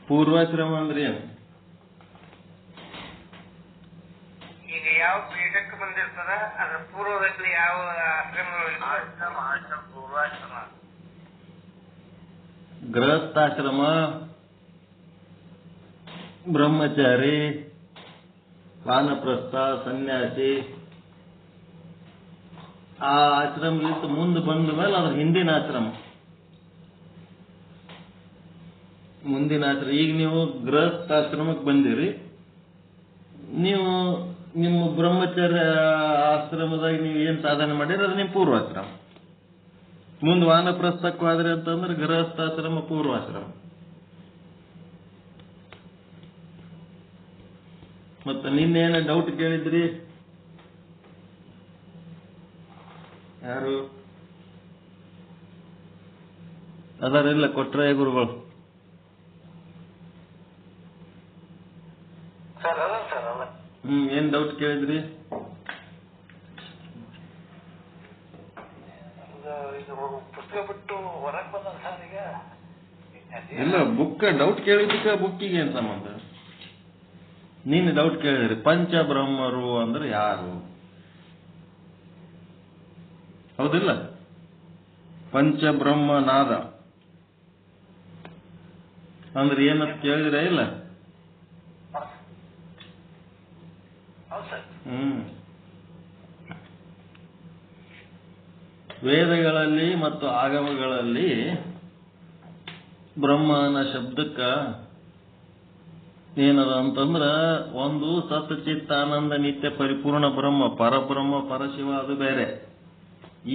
ಪೂರ್ವಾಶ್ರಮ ಅಂದ್ರೆ ಏನು? ಈಗ ಯಾವ ಪೀಠಕ್ಕೆ ಬಂದಿರ್ತದ ಅದ್ರ ಪೂರ್ವದಲ್ಲಿ ಯಾವ ಆಶ್ರಮ ಪೂರ್ವಾಶ್ರಮ. ಗೃಹಸ್ಥಾಶ್ರಮ, ಬ್ರಹ್ಮಚಾರಿ, ವಾನಪ್ರಸ್ಥ, ಸನ್ಯಾಸಿ, ಆ ಆಶ್ರಮಲಿಂದ ಮುಂದೆ ಬಂದ ಮೇಲೆ ಅದ್ರ ಹಿಂದಿನ ಆಶ್ರಮ. ಮುಂದಿನ ಆಶ್ರಮ. ಈಗ ನೀವು ಗೃಹಸ್ಥಾಶ್ರಮಕ್ಕೆ ಬಂದಿರಿ, ನೀವು ನಿಮ್ಮ ಬ್ರಹ್ಮಚರ್ಯ ಆಶ್ರಮದಾಗ ನೀವು ಏನ್ ಸಾಧನೆ ಮಾಡಿರಿ ಅದು ನಿಮ್ಮ ಪೂರ್ವಾಶ್ರಮ. ಮುಂದೆ ವಾನಪ್ರಸ್ಥಕ್ಕೆ ಹೋದ್ರಿ ಅಂತಂದ್ರೆ ಗೃಹಸ್ಥಾಶ್ರಮ, ಪೂರ್ವಾಶ್ರಮ. ಮತ್ತೆ ನಿನ್ನೇನ ಡೌಟ್ ಕೇಳಿದ್ರಿ? ಯಾರು ಅದರೆಲ್ಲ ಕೊಟ್ರೆ ಗುರುಗಳು? ಏನ್ ಡೌಟ್ ಕೇಳಿದ್ರಿ? ಪುಸ್ತಕ ಬಿಟ್ಟು ಹೊರಗೆ ಬಂದ ಸರ್ ಈಗ ಇಲ್ಲ, ಬುಕ್ ಡೌಟ್ ಕೇಳಿದ್ದಕ್ಕೆ ಬುಕ್ಕಿಗೆ ಏನ್ ಸಂಬಂಧ? ನೀನು ಡೌಟ್ ಕೇಳಿದ್ರಿ ಪಂಚಬ್ರಹ್ಮರು ಅಂದ್ರೆ ಯಾರು? ಹೌದಿಲ್ಲ? ಪಂಚಬ್ರಹ್ಮನಾದ ಅಂದ್ರೆ ಏನಂತ ಕೇಳಿದ್ರೆ ಇಲ್ಲ? ವೇದಗಳಲ್ಲಿ ಮತ್ತು ಆಗಮಗಳಲ್ಲಿ ಬ್ರಹ್ಮನ ಶಬ್ದಕ್ಕ ಏನದ ಅಂತಂದ್ರ ಒಂದು ಸತ್ಚಿತ್ತ ಆನಂದ ನಿತ್ಯ ಪರಿಪೂರ್ಣ ಬ್ರಹ್ಮ, ಪರಬ್ರಹ್ಮ, ಪರಶಿವ, ಅದು ಬೇರೆ.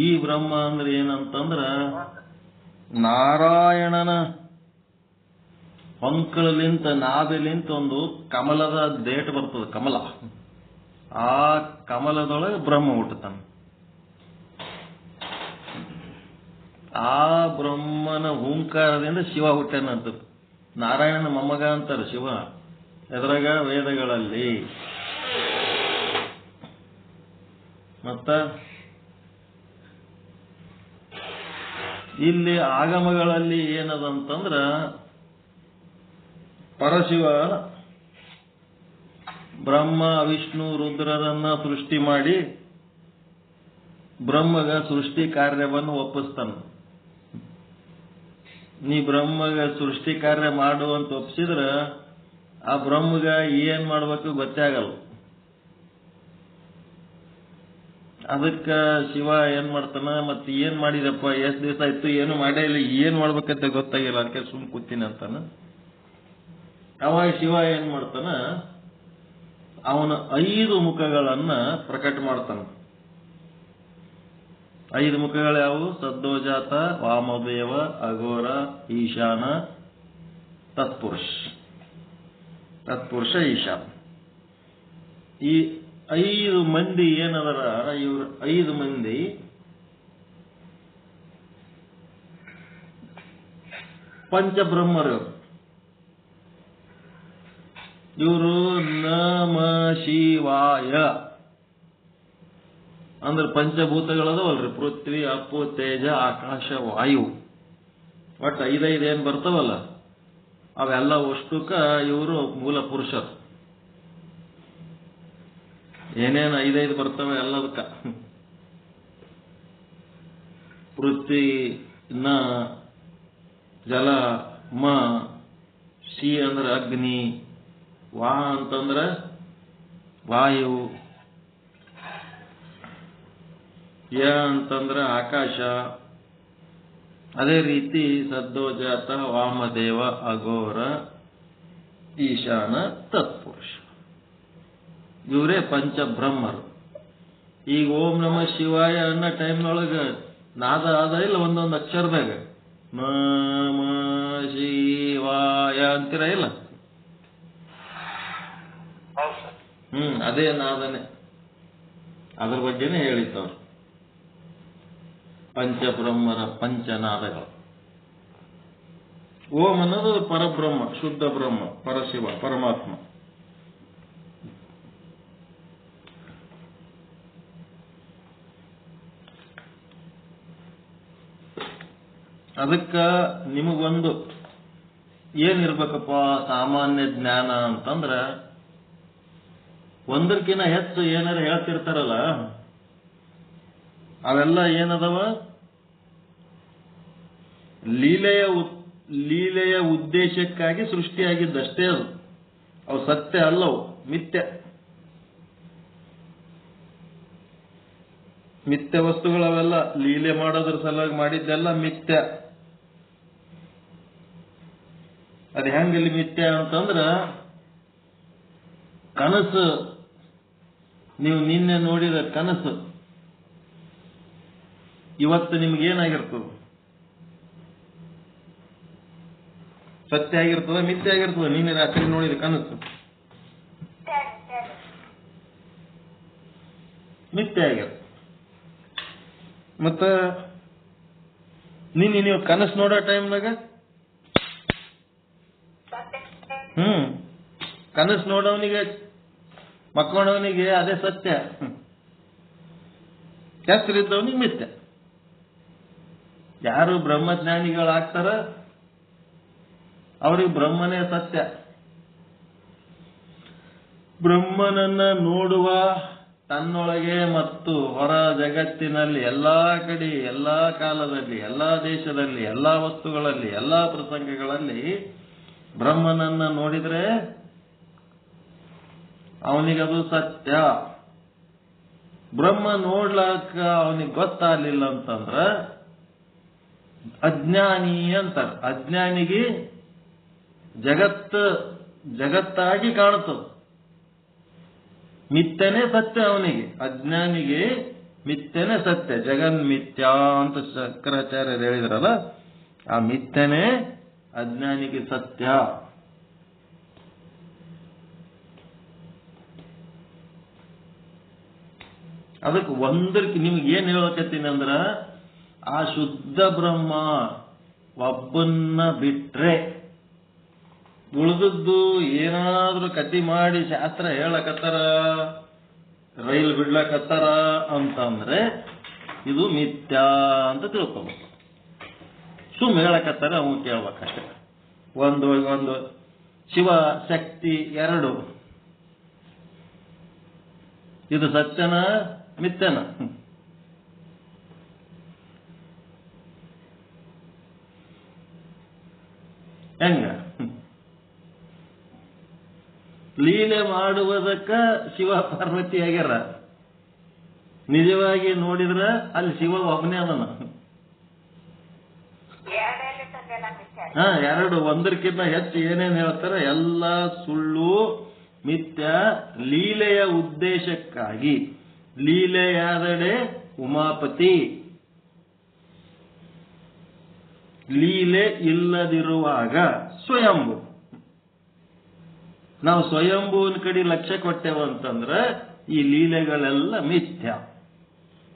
ಈ ಬ್ರಹ್ಮ ಅಂದ್ರೆ ಏನಂತಂದ್ರ ನಾರಾಯಣನ ಹೊಂಕಳಲಿಂತ ನಾವೆಲಿಂತ ಒಂದು ಕಮಲದ ದೇಟ್ ಬರ್ತದೆ, ಕಮಲ. ಆ ಕಮಲದೊಳಗೆ ಬ್ರಹ್ಮ ಹುಟ್ಟುತ್ತಾನ. ಆ ಬ್ರಹ್ಮನ ಹೂಂಕಾರದಿಂದ ಶಿವ ಹುಟ್ಟ್ಯಾನಂತ. ನಾರಾಯಣನ ಮೊಮ್ಮಗ ಅಂತಾರೆ ಶಿವ. ಎದ್ರಾಗ? ವೇದಗಳಲ್ಲಿ. ಮತ್ತ ಇಲ್ಲಿ ಆಗಮಗಳಲ್ಲಿ ಏನದಂತಂದ್ರ ಪರಶಿವ ಬ್ರಹ್ಮ, ವಿಷ್ಣು, ರುದ್ರರನ್ನ ಸೃಷ್ಟಿ ಮಾಡಿ ಬ್ರಹ್ಮಗ ಸೃಷ್ಟಿ ಕಾರ್ಯವನ್ನು ಒಪ್ಪಿಸ್ತಾನ. ನೀ ಬ್ರಹ್ಮಗ ಸೃಷ್ಟಿ ಕಾರ್ಯ ಮಾಡುವಂತ ಒಪ್ಪಿಸಿದ್ರ ಆ ಬ್ರಹ್ಮಗ ಏನ್ ಮಾಡ್ಬೇಕು ಗೊತ್ತೇ ಆಗಲ್ಲ. ಅದಕ್ಕ ಶಿವ ಏನ್ ಮಾಡ್ತಾನ, ಮತ್ತೆ ಏನ್ ಮಾಡಿದಪ್ಪ, ಎಷ್ಟ್ ದಿವಸ ಆಯ್ತು ಏನು ಮಾಡೇ ಇಲ್ಲ, ಏನ್ ಮಾಡ್ಬೇಕಂತ ಗೊತ್ತಾಗಿಲ್ಲ, ಅದಕ್ಕೆ ಸುಮ್ ಕೂತೀನಿ ಅಂತಾನ. ಅವಾಗ ಶಿವ ಏನ್ ಮಾಡ್ತಾನ, ಅವನ 5 ಮುಖಗಳನ್ನ ಪ್ರಕಟ ಮಾಡ್ತಾನ. 5 ಮುಖಗಳು ಯಾವುವು? ಸದ್ದೋಜಾತ, ವಾಮದೇವ, ಅಘೋರ, ಈಶಾನ, ತತ್ಪುರುಷ. ತತ್ಪುರುಷ, ಈಶಾನ. ಈ 5 ಮಂದಿ ಏನದರ, ಇವ್ರು 5 ಮಂದಿ ಪಂಚಬ್ರಹ್ಮರು. ಇವರು ನಮ ಶಿವಾಯ ಅಂದ್ರೆ ಪಂಚಭೂತಗಳದವಲ್ರಿ, ಪೃಥ್ವಿ, ಅಪ್ಪು, ತೇಜ, ಆಕಾಶ, ವಾಯು. ಒಟ್ಟು 5 ಏನ್ ಬರ್ತಾವಲ್ಲ ಅವೆಲ್ಲ ಅಷ್ಟಕ್ಕ ಇವರು ಮೂಲ ಪುರುಷರು. ಏನೇನು 5 ಬರ್ತವೆ ಎಲ್ಲದಕ್ಕ. ಪೃಥ್ವಿ, ನ, ಜಲ, ಮ, ಶಿ ಅಂದ್ರೆ ಅಗ್ನಿ, ವಾ ಅಂತಂದ್ರೆ ವಾಯು, ಯ ಅಂತಂದ್ರೆ ಆಕಾಶ. ಅದೇ ರೀತಿ ಸದ್ದೋಜಾತ, ವಾಮದೇವ, ಅಘೋರ, ಈಶಾನ, ತತ್ಪುರುಷ. ಇವರೇ ಪಂಚಬ್ರಹ್ಮರು. ಈಗ ಓಂ ನಮ ಶಿವಾಯ ಅನ್ನೋ ಟೈಮ್ನೊಳಗ ನಾದ ಆದ ಇಲ್ಲ ಒಂದೊಂದು ಅಕ್ಷರದಾಗ ನಮ ಶಿವಾಯ ಅಂತೀರ ಇಲ್ಲ? ಅದೇ ನಾದನೆ. ಅದ್ರ ಬಗ್ಗೆನೇ ಹೇಳಿದ್ದವ್ರು. ಪಂಚಬ್ರಹ್ಮರ ಪಂಚನಾದಗಳು. ಓಂ ಅನ್ನೋದು ಪರಬ್ರಹ್ಮ, ಶುದ್ಧ ಬ್ರಹ್ಮ, ಪರಶಿವ, ಪರಮಾತ್ಮ. ಅದಕ್ಕ ನಿಮಗೊಂದು ಏನಿರ್ಬೇಕಪ್ಪ ಸಾಮಾನ್ಯ ಜ್ಞಾನ ಅಂತಂದ್ರ ಒಂದಕ್ಕಿಂತ ಹೆಚ್ಚು ಏನಾರ ಹೇಳ್ತಿರ್ತಾರಲ್ಲ ಅವೆಲ್ಲ ಏನದವ ಲೀಲೆಯ ಉದ್ದೇಶಕ್ಕಾಗಿ ಸೃಷ್ಟಿಯಾಗಿದ್ದಷ್ಟೇ ಅದು. ಅವು ಸತ್ಯ ಅಲ್ಲವು, ಮಿಥ್ಯ. ಮಿಥ್ಯ ವಸ್ತುಗಳವೆಲ್ಲ ಲೀಲೆ ಮಾಡೋದ್ರ ಸಲುವಾಗಿ ಮಾಡಿದ್ದೆಲ್ಲ ಮಿಥ್ಯ. ಅದು ಹೆಂಗಿಲ್ಲಿ ಮಿಥ್ಯ ಅಂತಂದ್ರ ಕನಸು, ನೀವು ನಿನ್ನೆ ನೋಡಿದ ಕನಸು ಇವತ್ತು ನಿಮ್ಗೇನಾಗಿರ್ತದೆ? ಸತ್ಯ ಆಗಿರ್ತದ, ಮಿಥ್ಯ ಆಗಿರ್ತದ? ನಿನ್ನೆ ರಾತ್ರಿ ನೋಡಿದ ಕನಸು ಮಿಥ್ಯ ಆಗಿರ್ತದೆ. ಮತ್ತ ನೀವು ಕನಸು ನೋಡೋ ಟೈಮ್ನಾಗ ಕನಸು ನೋಡೋವನಿಗೆ ಮಕ್ಕೊಂಡವನಿಗೆ ಅದೇ ಸತ್ಯ, ಹೆಸರಿದ್ದವನಿಗೆ ಮಿಥ್ಯ. ಯಾರು ಬ್ರಹ್ಮಜ್ಞಾನಿಗಳಾಗ್ತಾರ ಅವ್ರಿಗೆ ಬ್ರಹ್ಮನೇ ಸತ್ಯ. ಬ್ರಹ್ಮನನ್ನ ನೋಡುವ ತನ್ನೊಳಗೆ ಮತ್ತು ಹೊರ ಜಗತ್ತಿನಲ್ಲಿ ಎಲ್ಲಾ ಕಡೆ, ಎಲ್ಲಾ ಕಾಲದಲ್ಲಿ, ಎಲ್ಲಾ ದೇಶದಲ್ಲಿ, ಎಲ್ಲಾ ವಸ್ತುಗಳಲ್ಲಿ, ಎಲ್ಲಾ ಪ್ರಸಂಗಗಳಲ್ಲಿ ಬ್ರಹ್ಮನನ್ನ ನೋಡಿದ್ರೆ ಅವನಿಗದು ಸತ್ಯ. ಬ್ರಹ್ಮ ನೋಡ್ಲಾಕ ಅವನಿಗೆ ಗೊತ್ತಾಗ್ಲಿಲ್ಲ ಅಂತಂದ್ರ ಅಜ್ಞಾನಿ ಅಂತಾರೆ. ಅಜ್ಞಾನಿಗೆ ಜಗತ್ತಾಗಿ ಕಾಣುತ್ತದೆ, ಮಿಥ್ಯನೇ ಸತ್ಯ ಅವನಿಗೆ. ಅಜ್ಞಾನಿಗೆ ಮಿಥ್ಯನೇ ಸತ್ಯ. ಜಗನ್ಮಿಥ್ಯ ಅಂತ ಶಂಕರಾಚಾರ್ಯರು ಹೇಳಿದ್ರಲ್ಲ, ಆ ಮಿಥ್ಯನೇ ಅಜ್ಞಾನಿಗೆ ಸತ್ಯ. ಅದಕ್ಕೆ ನಿಮ್ಗೆ ಏನ್ ಹೇಳಕತ್ತೀನಿ ಅಂದ್ರ, ಆ ಶುದ್ಧ ಬ್ರಹ್ಮ ಒಬ್ಬನ್ನ ಬಿಟ್ರೆ ಉಳಿದದ್ದು ಏನಾದ್ರೂ ಕತಿ ಮಾಡಿ ಶಾಸ್ತ್ರ ಹೇಳಕತ್ತಾರ, ರೈಲ್ ಬಿಡ್ಲಕತ್ತಾರ ಅಂತಂದ್ರೆ ಇದು ಮಿಥ್ಯಾ ಅಂತ ತಿಳ್ಕೊಬೇಕು. ಸುಮ್ ಹೇಳಕತ್ತಾರ ಅವು ಕೇಳ್ಬೇಕಷ್ಟೆ. ಒಂದು ಶಿವ ಶಕ್ತಿ ಎರಡು, ಇದು ಸತ್ಯನ ಮಿಥ್ಯನ? ಹೆಂಗ? ಲೀಲೆ ಮಾಡುವುದಕ್ಕ ಶಿವ ಪಾರ್ವತಿ ಆಗ್ಯಾರ, ನಿಜವಾಗಿ ನೋಡಿದ್ರ ಅಲ್ಲಿ ಶಿವ ಒಬ್ಬನೇ ಅದನ. ಎರಡು, ಒಂದಕ್ಕಿಂತ ಹೆಚ್ಚು ಏನೇನು ಹೇಳ್ತಾರ ಎಲ್ಲ ಸುಳ್ಳು, ಮಿಥ್ಯ. ಲೀಲೆಯ ಉದ್ದೇಶಕ್ಕಾಗಿ, ಲೀಲೆಯಾದಡೆ ಉಮಾಪತಿ, ಲೀಲೆ ಇಲ್ಲದಿರುವಾಗ ಸ್ವಯಂಭು. ನಾವು ಸ್ವಯಂಭುವಿನ ಕಡೆ ಲಕ್ಷ್ಯ ಕೊಟ್ಟೆವು ಅಂತಂದ್ರ ಈ ಲೀಲೆಗಳೆಲ್ಲ ಮಿಥ್ಯ.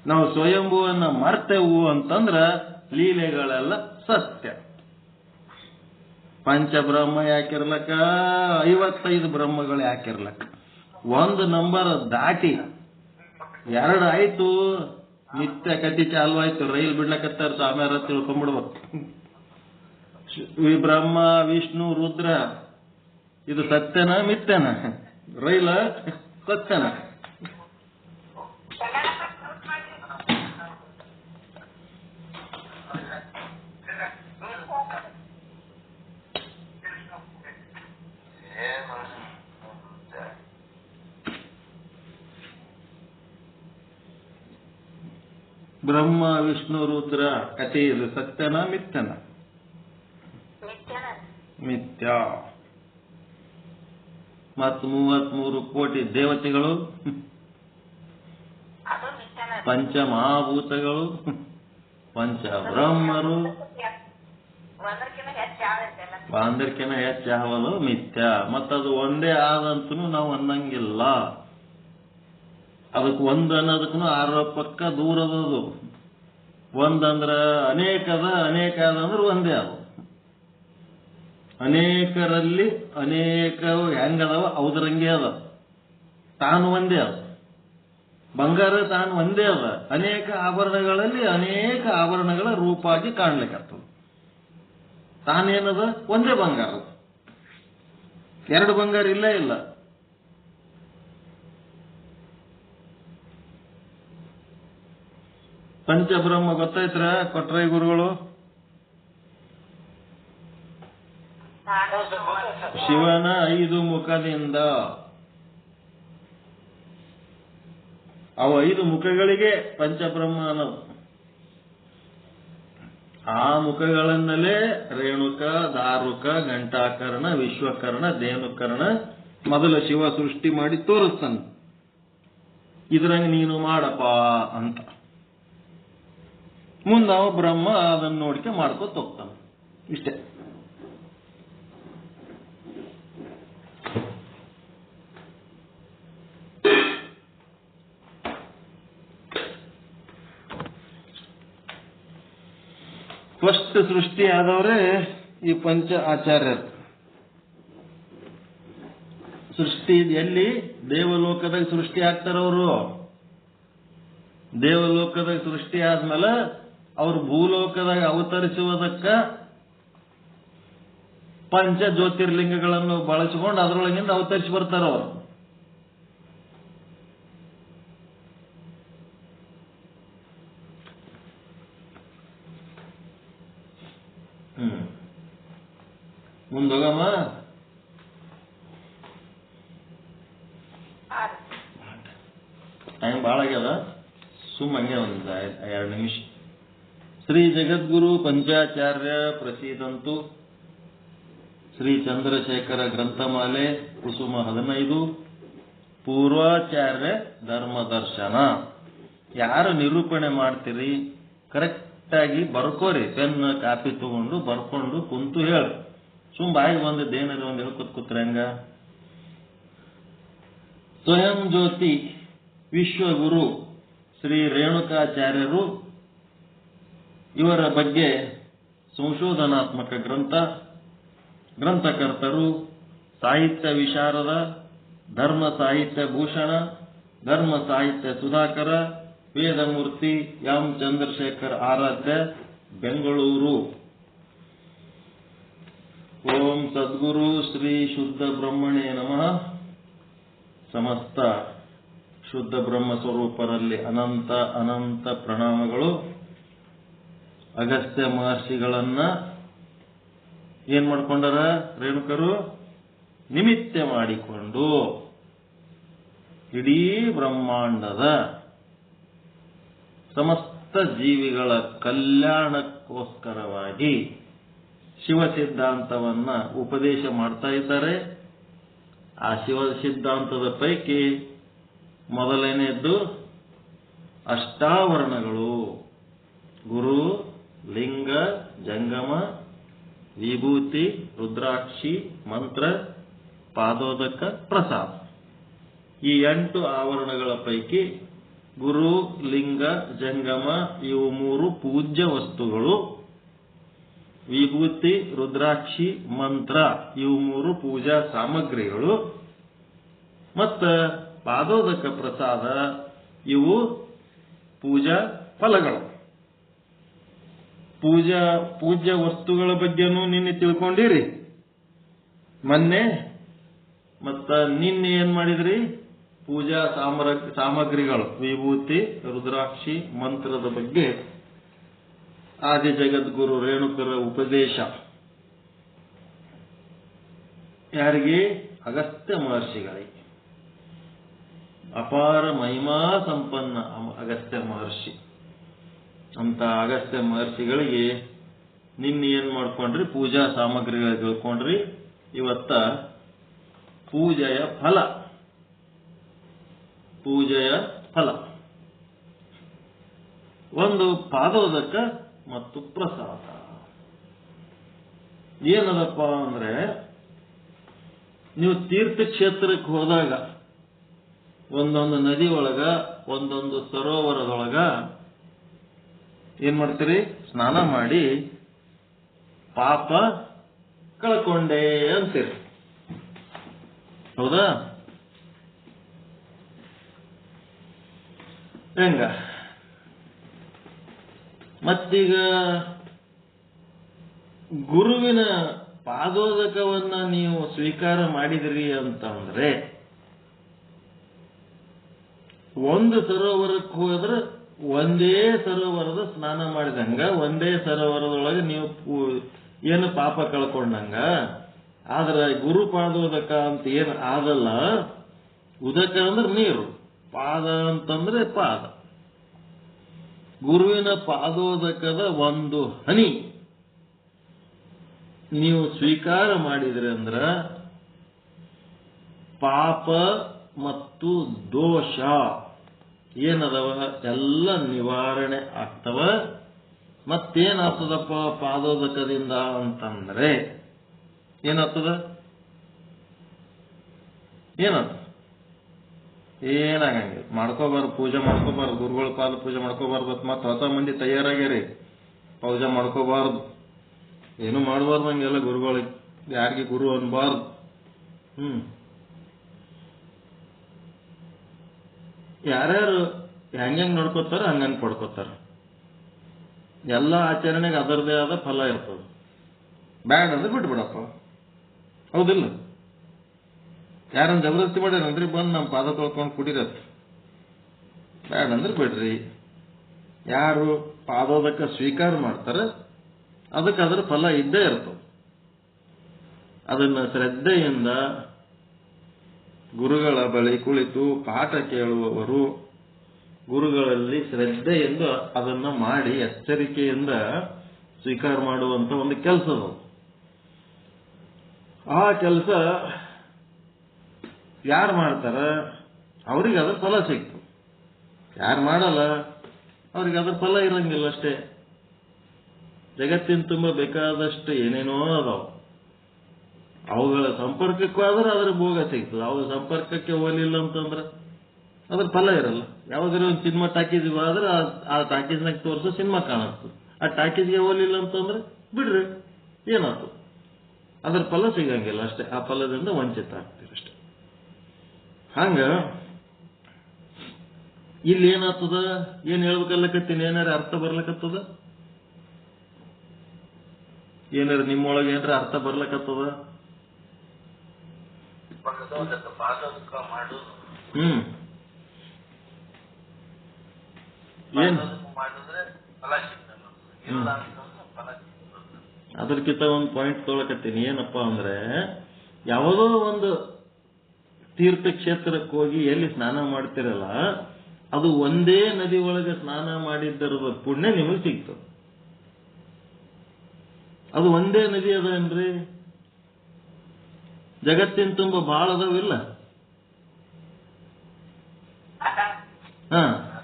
ನಾವು ಸ್ವಯಂಭುವನ್ನ ಮರ್ತೇವು ಅಂತಂದ್ರ ಲೀಲೆಗಳೆಲ್ಲ ಸತ್ಯ. ಪಂಚಬ್ರಹ್ಮ ಯಾಕಿರ್ಲಕ್ಕ, 55 ಬ್ರಹ್ಮಗಳು ಯಾಕಿರ್ಲಕ್ಕ? ಒಂದು ನಂಬರ್ ದಾಟಿ 2 ಆಯ್ತು, ಮಿಥ್ಯ ಕತಿ ಚಾಲು ಆಯ್ತು. ರೈಲ್ ಬಿಡ್ಲಕತ್ತಾರ, ಸ್ವಾಮ್ಯಾರ ತಿಳ್ಕೊಂಡ್ಬಿಡ್ಬೇಕು. ಬ್ರಹ್ಮ ವಿಷ್ಣು ರುದ್ರ ಇದು ಸತ್ಯನ ಮಿಥ್ಯನ? ರೈಲ ಸತ್ಯನ? ಬ್ರಹ್ಮ ವಿಷ್ಣು ರುದ್ರ ಕಥೆ ಇದು ಸತ್ಯನ ಮಿಥ್ಯನ? ಮಿಥ್ಯ. ಮತ್ತು 33 ಕೋಟಿ ದೇವತೆಗಳು, ಪಂಚಮಹಾಭೂತಗಳು, ಪಂಚಬ್ರಹ್ಮರು, ಒಂದಕ್ಕಿಂತ ಹೆಚ್ಚು ಯಾವಲು ಮಿಥ್ಯ. ಮತ್ತದು ಒಂದೇ ಆದಂತೂ ನಾವು ಅನ್ನಂಗಿಲ್ಲ. ಅದಕ್ಕೆ ಒಂದು ಅನ್ನೋದಕ್ಕೂ ಆರೋಪಕ್ಕ ದೂರದದು. ಒಂದಂದ್ರ ಅನೇಕದ, ಅನೇಕ ಅದಂದ್ರೆ ಒಂದೇ ಅದು. ಅನೇಕರಲ್ಲಿ ಅನೇಕ ಹೆಂಗದವ ಅವದ್ರಂಗೆ ಅದ. ತಾನು ಒಂದೇ ಅದ. ಬಂಗಾರ ತಾನು ಒಂದೇ ಅದ. ಅನೇಕ ಆಭರಣಗಳಲ್ಲಿ ಅನೇಕ ಆಭರಣಗಳ ರೂಪಾಗಿ ಕಾಣ್ಲಿಕ್ಕರ್ತದೆ. ತಾನೇನದ ಒಂದೇ ಬಂಗಾರ, ಎರಡು ಬಂಗಾರ ಇಲ್ಲೇ ಇಲ್ಲ. ಪಂಚಬ್ರಹ್ಮ ಗೊತ್ತಾಯ್ತ್ರ ಕೊಟ್ರೈ ಗುರುಗಳು? ಶಿವನ 5 ಮುಖದಿಂದ, ಅವ 5 ಮುಖಗಳಿಗೆ ಪಂಚಬ್ರಹ್ಮ ಅನ್ನೋದು. ಆ ಮುಖಗಳನ್ನಲೇ ರೇಣುಕ, ದಾರುಕ, ಘಂಟಾಕರ್ಣ, ವಿಶ್ವಕರ್ಣ, ಧೇನುಕರ್ಣ ಮೊದಲ ಶಿವ ಸೃಷ್ಟಿ ಮಾಡಿ ತೋರಿಸ್ತಾನೆ. ಇದ್ರಂಗ ನೀನು ಮಾಡಪ್ಪ ಅಂತ. ಮುಂದೆ ಅವ ಬ್ರಹ್ಮ ಅದನ್ನು ನೋಡಿಕೆ ಮಾಡ್ಕೊತ ಹೋಗ್ತಾನೆ. ಇಷ್ಟೇ. ಫಸ್ಟ್ ಸೃಷ್ಟಿ ಆದವರೇ ಈ ಪಂಚ ಆಚಾರ್ಯರು. ಸೃಷ್ಟಿ ಎಲ್ಲಿ? ದೇವಲೋಕದಾಗ ಸೃಷ್ಟಿ ಆಗ್ತಾರವರು. ದೇವಲೋಕದಾಗ ಸೃಷ್ಟಿ ಆದ್ಮೇಲೆ ಅವರು ಭೂಲೋಕದಾಗ ಅವತರಿಸುವುದಕ್ಕ ಪಂಚ ಜ್ಯೋತಿರ್ಲಿಂಗಗಳನ್ನು ಬಳಸಿಕೊಂಡು ಅದರೊಳಗಿಂದ ಅವತರಿಸಿ ಬರ್ತಾರ ಅವರು. ಮುಂದೋಗಮ್ಮ. ಟೈಮ್ ಭಾಳ ಆಗ್ಯದ, ಹಂಗೆ ಒಂದು 2 ನಿಮಿಷ. ಶ್ರೀ ಜಗದ್ಗುರು ಪಂಚಾಚಾರ್ಯ ಪ್ರಸೀದಂತು ಶ್ರೀ ಚಂದ್ರಶೇಖರ ಗ್ರಂಥಮಾಲೆ ಕುಸುಮ 15 ಪೂರ್ವಾಚಾರ್ಯ ಧರ್ಮದರ್ಶನ. ಯಾರು ನಿರೂಪಣೆ ಮಾಡ್ತೀರಿ ಕರೆಕ್ಟ್ ಆಗಿ ಬರ್ಕೋರಿ. ಪೆನ್ ಕಾಪಿ ತಗೊಂಡು ಬರ್ಕೊಂಡು ಕುಂತು ಹೇಳಿ. ಬಾಯಿಗೆ ಬಂದದ್ದು ಏನಾದ್ರು ಒಂದು ಹೇಳ್ಕೊತ್ ಕೂತ್ರೆ ಹಂಗ. ಸ್ವಯಂ ಜ್ಯೋತಿ ವಿಶ್ವಗುರು ಶ್ರೀ ರೇಣುಕಾಚಾರ್ಯರು, ಇವರ ಬಗ್ಗೆ ಸಂಶೋಧನಾತ್ಮಕ ಗ್ರಂಥ, ಗ್ರಂಥಕರ್ತರು ಸಾಹಿತ್ಯ ವಿಶಾರದ, ಧರ್ಮ ಸಾಹಿತ್ಯ ಭೂಷಣ, ಧರ್ಮ ಸಾಹಿತ್ಯ ಸುಧಾಕರ, ವೇದಮೂರ್ತಿ ಎಂ ಚಂದ್ರಶೇಖರ್ ಆರಾಧ್ಯ, ಬೆಂಗಳೂರು. ಓಂ ಸದ್ಗುರು ಶ್ರೀ ಶುದ್ಧ ಬ್ರಹ್ಮಣೇ ನಮಃ. ಸಮಸ್ತ ಶುದ್ಧ ಬ್ರಹ್ಮ ಸ್ವರೂಪರಲ್ಲಿ ಅನಂತ ಅನಂತ ಪ್ರಣಾಮಗಳು. ಅಗಸ್ತ್ಯ ಮಹರ್ಷಿಗಳನ್ನ ಏನ್ ಮಾಡ್ಕೊಂಡಾರ ರೇಣುಕರು? ನಿಮಿತ್ತ ಮಾಡಿಕೊಂಡು ಇಡೀ ಬ್ರಹ್ಮಾಂಡದ ಸಮಸ್ತ ಜೀವಿಗಳ ಕಲ್ಯಾಣಕ್ಕೋಸ್ಕರವಾಗಿ ಶಿವ ಸಿದ್ಧಾಂತವನ್ನ ಉಪದೇಶ ಮಾಡ್ತಾ ಇದ್ದಾರೆ. ಆ ಶಿವ ಸಿದ್ಧಾಂತದ ಪೈಕಿ ಮೊದಲನೆಯದ್ದು ಅಷ್ಟಾವರಣಗಳು. ಗುರು, ಲಿಂಗ, ಜಂಗಮ, ವಿಭೂತಿ, ರುದ್ರಾಕ್ಷಿ, ಮಂತ್ರ, ಪಾದೋದಕ, ಪ್ರಸಾದ. ಈ 8 ಆವರಣಗಳ ಪೈಕಿ ಗುರು, ಲಿಂಗ, ಜಂಗಮ ಇವು 3 ಪೂಜ್ಯ ವಸ್ತುಗಳು. ವಿಭೂತಿ, ರುದ್ರಾಕ್ಷಿ, ಮಂತ್ರ ಇವು 3 ಪೂಜಾ ಸಾಮಗ್ರಿಗಳು. ಮತ್ತು ಪಾದೋದಕ, ಪ್ರಸಾದ ಇವು ಪೂಜಾ ಫಲಗಳು. ಪೂಜ್ಯ ವಸ್ತುಗಳ ಬಗ್ಗೆನೂ ನಿನ್ನೆ ತಿಳ್ಕೊಂಡಿರಿ ಮೊನ್ನೆ. ಮತ್ತ ನಿನ್ನೆ ಏನ್ ಮಾಡಿದ್ರಿ? ಪೂಜಾ ಸಾಮಗ್ರಿಗಳು ವಿಭೂತಿ, ರುದ್ರಾಕ್ಷಿ, ಮಂತ್ರದ ಬಗ್ಗೆ ಆದಿ ಜಗದ್ಗುರು ರೇಣುಕರ ಉಪದೇಶ. ಯಾರಿಗೆ? ಅಗಸ್ತ್ಯ ಮಹರ್ಷಿಗಳಿಗೆ. ಅಪಾರ ಮಹಿಮಾ ಸಂಪನ್ನ ಅಗಸ್ತ್ಯ ಮಹರ್ಷಿ. ಅಂತ ಅಗಸ್ತ್ಯ ಮಹರ್ಷಿಗಳಿಗೆ ನಿನ್ನೆ ಏನ್ ಮಾಡ್ಕೊಂಡ್ರಿ? ಪೂಜಾ ಸಾಮಗ್ರಿಗಳು ತಿಳ್ಕೊಂಡ್ರಿ. ಇವತ್ತ ಪೂಜೆಯ ಫಲ. ಒಂದು ಪಾದೋದಕ ಮತ್ತು ಪ್ರಸಾದ. ಏನದಪ್ಪ ಅಂದ್ರೆ, ನೀವು ತೀರ್ಥಕ್ಷೇತ್ರಕ್ಕೆ ಹೋದಾಗ ಒಂದೊಂದು ನದಿ ಒಳಗ, ಒಂದೊಂದು ಸರೋವರದೊಳಗ ಏನ್ ಮಾಡ್ತೀರಿ? ಸ್ನಾನ ಮಾಡಿ ಪಾಪ ಕಳ್ಕೊಂಡೇ ಅಂತೀರಿ. ಹೌದಾ? ಹೆಂಗ? ಮತ್ತೀಗ ಗುರುವಿನ ಪಾದೋದಕವನ್ನ ನೀವು ಸ್ವೀಕಾರ ಮಾಡಿದಿರಿ ಅಂತಂದ್ರೆ ಒಂದು ಸರೋವರಕ್ಕೆ ಹೋದ್ರೆ ಒಂದೇ ಸರೋವರದ ಸ್ನಾನ ಮಾಡಿದಂಗ, ಒಂದೇ ಸರೋವರದೊಳಗೆ ನೀವು ಏನು ಪಾಪ ಕಳ್ಕೊಂಡಂಗ. ಆದ್ರೆ ಗುರುಪಾದೋದಕ ಅಂತ ಏನು ಆದಲ್ಲ, ಉದಕ ಅಂದ್ರೆ ನೀರು, ಪಾದ ಅಂತಂದ್ರೆ ಪಾದ. ಗುರುವಿನ ಪಾದೋದಕದ ಒಂದು ಹನಿ ನೀವು ಸ್ವೀಕಾರ ಮಾಡಿದ್ರಿ ಅಂದ್ರ ಪಾಪ ಮತ್ತು ದೋಷ ಏನದವ ಎಲ್ಲ ನಿವಾರಣೆ ಆಗ್ತವ. ಮತ್ತೇನಾಗ್ತದಪ್ಪ ಪಾದೋದಕದಿಂದ ಅಂತಂದ್ರೆ ಏನಾಗ್ತದ? ಏನಾಗ್ತದ? ಏನಾಗಂಗಿಲ್ಲ. ಮಾಡ್ಕೋಬಾರ್ದು, ಪೂಜೆ ಮಾಡ್ಕೋಬಾರ್ದು, ಗುರುಗಳ ಪಾದ ಪೂಜೆ ಮಾಡ್ಕೋಬಾರ್ದು. ಮತ್ತೆ ಹೊಸ ಮಂದಿ ತಯಾರಾಗ್ಯಾರಿ, ಪೂಜೆ ಮಾಡ್ಕೋಬಾರ್ದು, ಏನು ಮಾಡಬಾರ್ದು ಹಂಗೆಲ್ಲ. ಗುರುಗಳಿಗೆ ಯಾರಿಗೆ ಗುರು ಅನ್ಬಾರ್ದು. ಯಾರ್ಯಾರು ಹೆಂಗ್ ನಡ್ಕೋತಾರ ಹಂಗಂಗ್ ಪಡ್ಕೋತಾರ. ಎಲ್ಲ ಆಚರಣೆಗೆ ಅದರದೇ ಆದ ಫಲ ಇರ್ತದೆ. ಬ್ಯಾಡ್ ಅಂದ್ರೆ ಬಿಟ್ಬಿಡಪ್ಪ, ಹೌದಿಲ್ಲ? ಯಾರನ್ನ ಜಬರ್ದಸ್ತಿ ಮಾಡ್ಯಾರನ್ರಿ, ಬಂದು ನಮ್ಮ ಪಾದ ತೊಳ್ಕೊಂಡು ಕುಡಿರತ್. ಬ್ಯಾಡ್ ಅಂದ್ರೆ ಬಿಡ್ರಿ. ಯಾರು ಪಾದೋದಕ ಸ್ವೀಕಾರ ಮಾಡ್ತಾರ ಅದಕ್ಕೆ ಅದರ ಫಲ ಇದ್ದೇ ಇರ್ತದೆ. ಅದನ್ನ ಶ್ರದ್ಧೆಯಿಂದ ಗುರುಗಳ ಬಳಿ ಕುಳಿತು ಪಾಠ ಕೇಳುವವರು ಗುರುಗಳಲ್ಲಿ ಶ್ರದ್ಧೆಯಿಂದ ಅದನ್ನ ಮಾಡಿ ಎಚ್ಚರಿಕೆಯಿಂದ ಸ್ವೀಕಾರ ಮಾಡುವಂತ ಒಂದು ಕೆಲಸ. ಆ ಕೆಲಸ ಯಾರು ಮಾಡ್ತಾರ ಅವ್ರಿಗೆ ಅದ್ರ ಫಲ ಸಿಕ್ತು. ಯಾರು ಮಾಡಲ್ಲ ಅವ್ರಿಗೆ ಅದ್ರ ಫಲ ಇರಂಗಿಲ್ಲ ಅಷ್ಟೇ. ಜಗತ್ತಿನ ತುಂಬ ಬೇಕಾದಷ್ಟು ಏನೇನೋ ಅದಾವ. ಅವುಗಳ ಸಂಪರ್ಕಕ್ಕೂ ಆದ್ರೆ ಅದ್ರ ಭೋಗ ಸಿಗ್ತದೆ. ಅವುಗಳ ಸಂಪರ್ಕಕ್ಕೆ ಹೋಗಲಿಲ್ಲ ಅಂತಂದ್ರೆ ಅದ್ರ ಫಲ ಇರಲ್ಲ. ಯಾವ್ದಾದ್ರು ಒಂದು ಸಿನಿಮಾ ಟಾಕೀಸ್ ಆದ್ರೆ ಆ ಟಾಕೀಸ್ನಾಗ ತೋರಿಸೋ ಸಿನಿಮಾ ಕಾಣಿಸ್ತದೆ. ಆ ಟಾಕೀಸ್ಗೆ ಹೋಗಲಿಲ್ಲ ಅಂತಂದ್ರೆ ಬಿಡ್ರಿ, ಏನಾಯ್ತು? ಅದ್ರ ಫಲ ಸಿಗಂಗಿಲ್ಲ ಅಷ್ಟೇ. ಆ ಫಲದಿಂದ ವಂಚಿತ ಆಗ್ತೀರಿ ಅಷ್ಟೇ. ಹಂಗ ಇಲ್ಲಿ ಏನಾಗ್ತದ? ಏನ್ ಹೇಳ್ಬೇಕಲ್ಲಕತ್ತೀನಿ? ಏನಾರ ಅರ್ಥ ಬರ್ಲಕತ್ತದ? ಏನಾರ ನಿಮ್ಮೊಳಗೆ ಏನಾರ ಅರ್ಥ ಬರ್ಲಕತ್ತದ? ಏನ್ ಅದಕ್ಕಿಂತ ಒಂದು ಪಾಯಿಂಟ್ ತೊಗೊಳಕತ್ತೀನಿ. ಏನಪ್ಪಾ ಅಂದ್ರೆ, ಯಾವುದೋ ಒಂದು ತೀರ್ಥಕ್ಷೇತ್ರಕ್ಕೆ ಹೋಗಿ ಎಲ್ಲಿ ಸ್ನಾನ ಮಾಡ್ತಿರಲ್ಲ, ಅದು ಒಂದೇ ನದಿ ಒಳಗೆ ಸ್ನಾನ ಮಾಡಿದ್ದರದ ಪುಣ್ಯ ನಿಮಗೆ ಸಿಗ್ತದೆ. ಅದು ಒಂದೇ ನದಿ ಅದೇನ್ರಿ? ಜಗತ್ತಿನ ತುಂಬ ಬಾಳ ಅದಾವಿಲ್ಲ?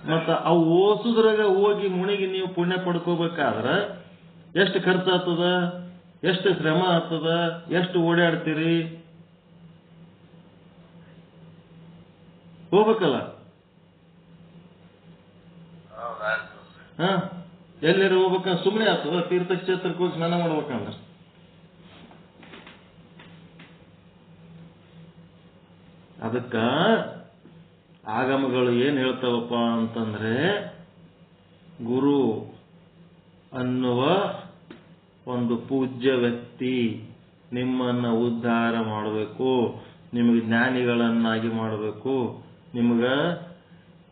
ಮತ್ತ ಅವು ಓಸುದ್ರಾಗ ಹೋಗಿ ಮುಣಿಗಿ ನೀವು ಪುಣ್ಯ ಪಡ್ಕೋಬೇಕಾದ್ರ ಎಷ್ಟು ಖರ್ಚಾಗ್ತದ, ಎಷ್ಟು ಶ್ರಮ ಆಗ್ತದ, ಎಷ್ಟು ಓಡಾಡ್ತೀರಿ? ಹೋಗ್ಬೇಕಲ್ಲ. ಎಲ್ಲರೂ ಹೋಗ್ಬೇಕಂದ್ರೆ ಸುಮ್ಮನೆ ಆಗ್ತದ? ತೀರ್ಥಕ್ಷೇತ್ರಕ್ಕೆ ಹೋಗಿ ಸ್ನಾನ ಮಾಡ್ಬೇಕಂದ್ರೆ ಅದಕ್ಕ ಆಗಮಗಳು ಏನ್ ಹೇಳ್ತಾವಪ್ಪ ಅಂತಂದ್ರೆ, ಗುರು ಅನ್ನುವ ಒಂದು ಪೂಜ್ಯ ವ್ಯಕ್ತಿ ನಿಮ್ಮನ್ನ ಉದ್ಧಾರ ಮಾಡಬೇಕು, ನಿಮಗೆ ಜ್ಞಾನಿಗಳನ್ನಾಗಿ ಮಾಡಬೇಕು, ನಿಮಗ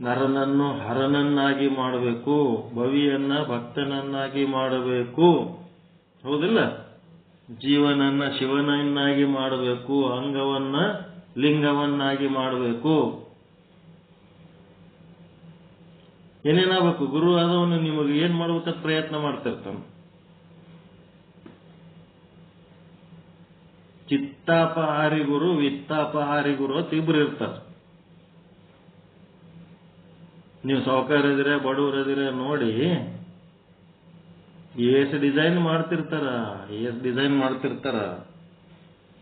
ನರನನ್ನು ಹರನನ್ನಾಗಿ ಮಾಡಬೇಕು, ಭವಿಯನ್ನ ಭಕ್ತನನ್ನಾಗಿ ಮಾಡಬೇಕು, ಹೌದಿಲ್ಲ? ಜೀವನನ್ನ ಶಿವನನ್ನಾಗಿ ಮಾಡಬೇಕು, ಅಂಗವನ್ನ ಲಿಂಗವನ್ನಾಗಿ ಮಾಡಬೇಕು. ಏನೇನಾಗಬೇಕು? ಗುರು ಆದವನು ನಿಮಗೆ ಏನ್ ಮಾಡ್ಬೇಕಂತ ಪ್ರಯತ್ನ ಮಾಡ್ತಿರ್ತಾನೆ. ಚಿತ್ತಾಪಹಾರಿ ಗುರು, ವಿತ್ತಾಪಹಾರಿ ಗುರು ಅಂತ ಇಬ್ರು ಇರ್ತಾರೆ. ನೀವು ಸಾವುಕಾರದಿರ ಬಡವರದಿರ ನೋಡಿ ಎಷ್ಟು ಡಿಸೈನ್ ಮಾಡ್ತಿರ್ತಾರ.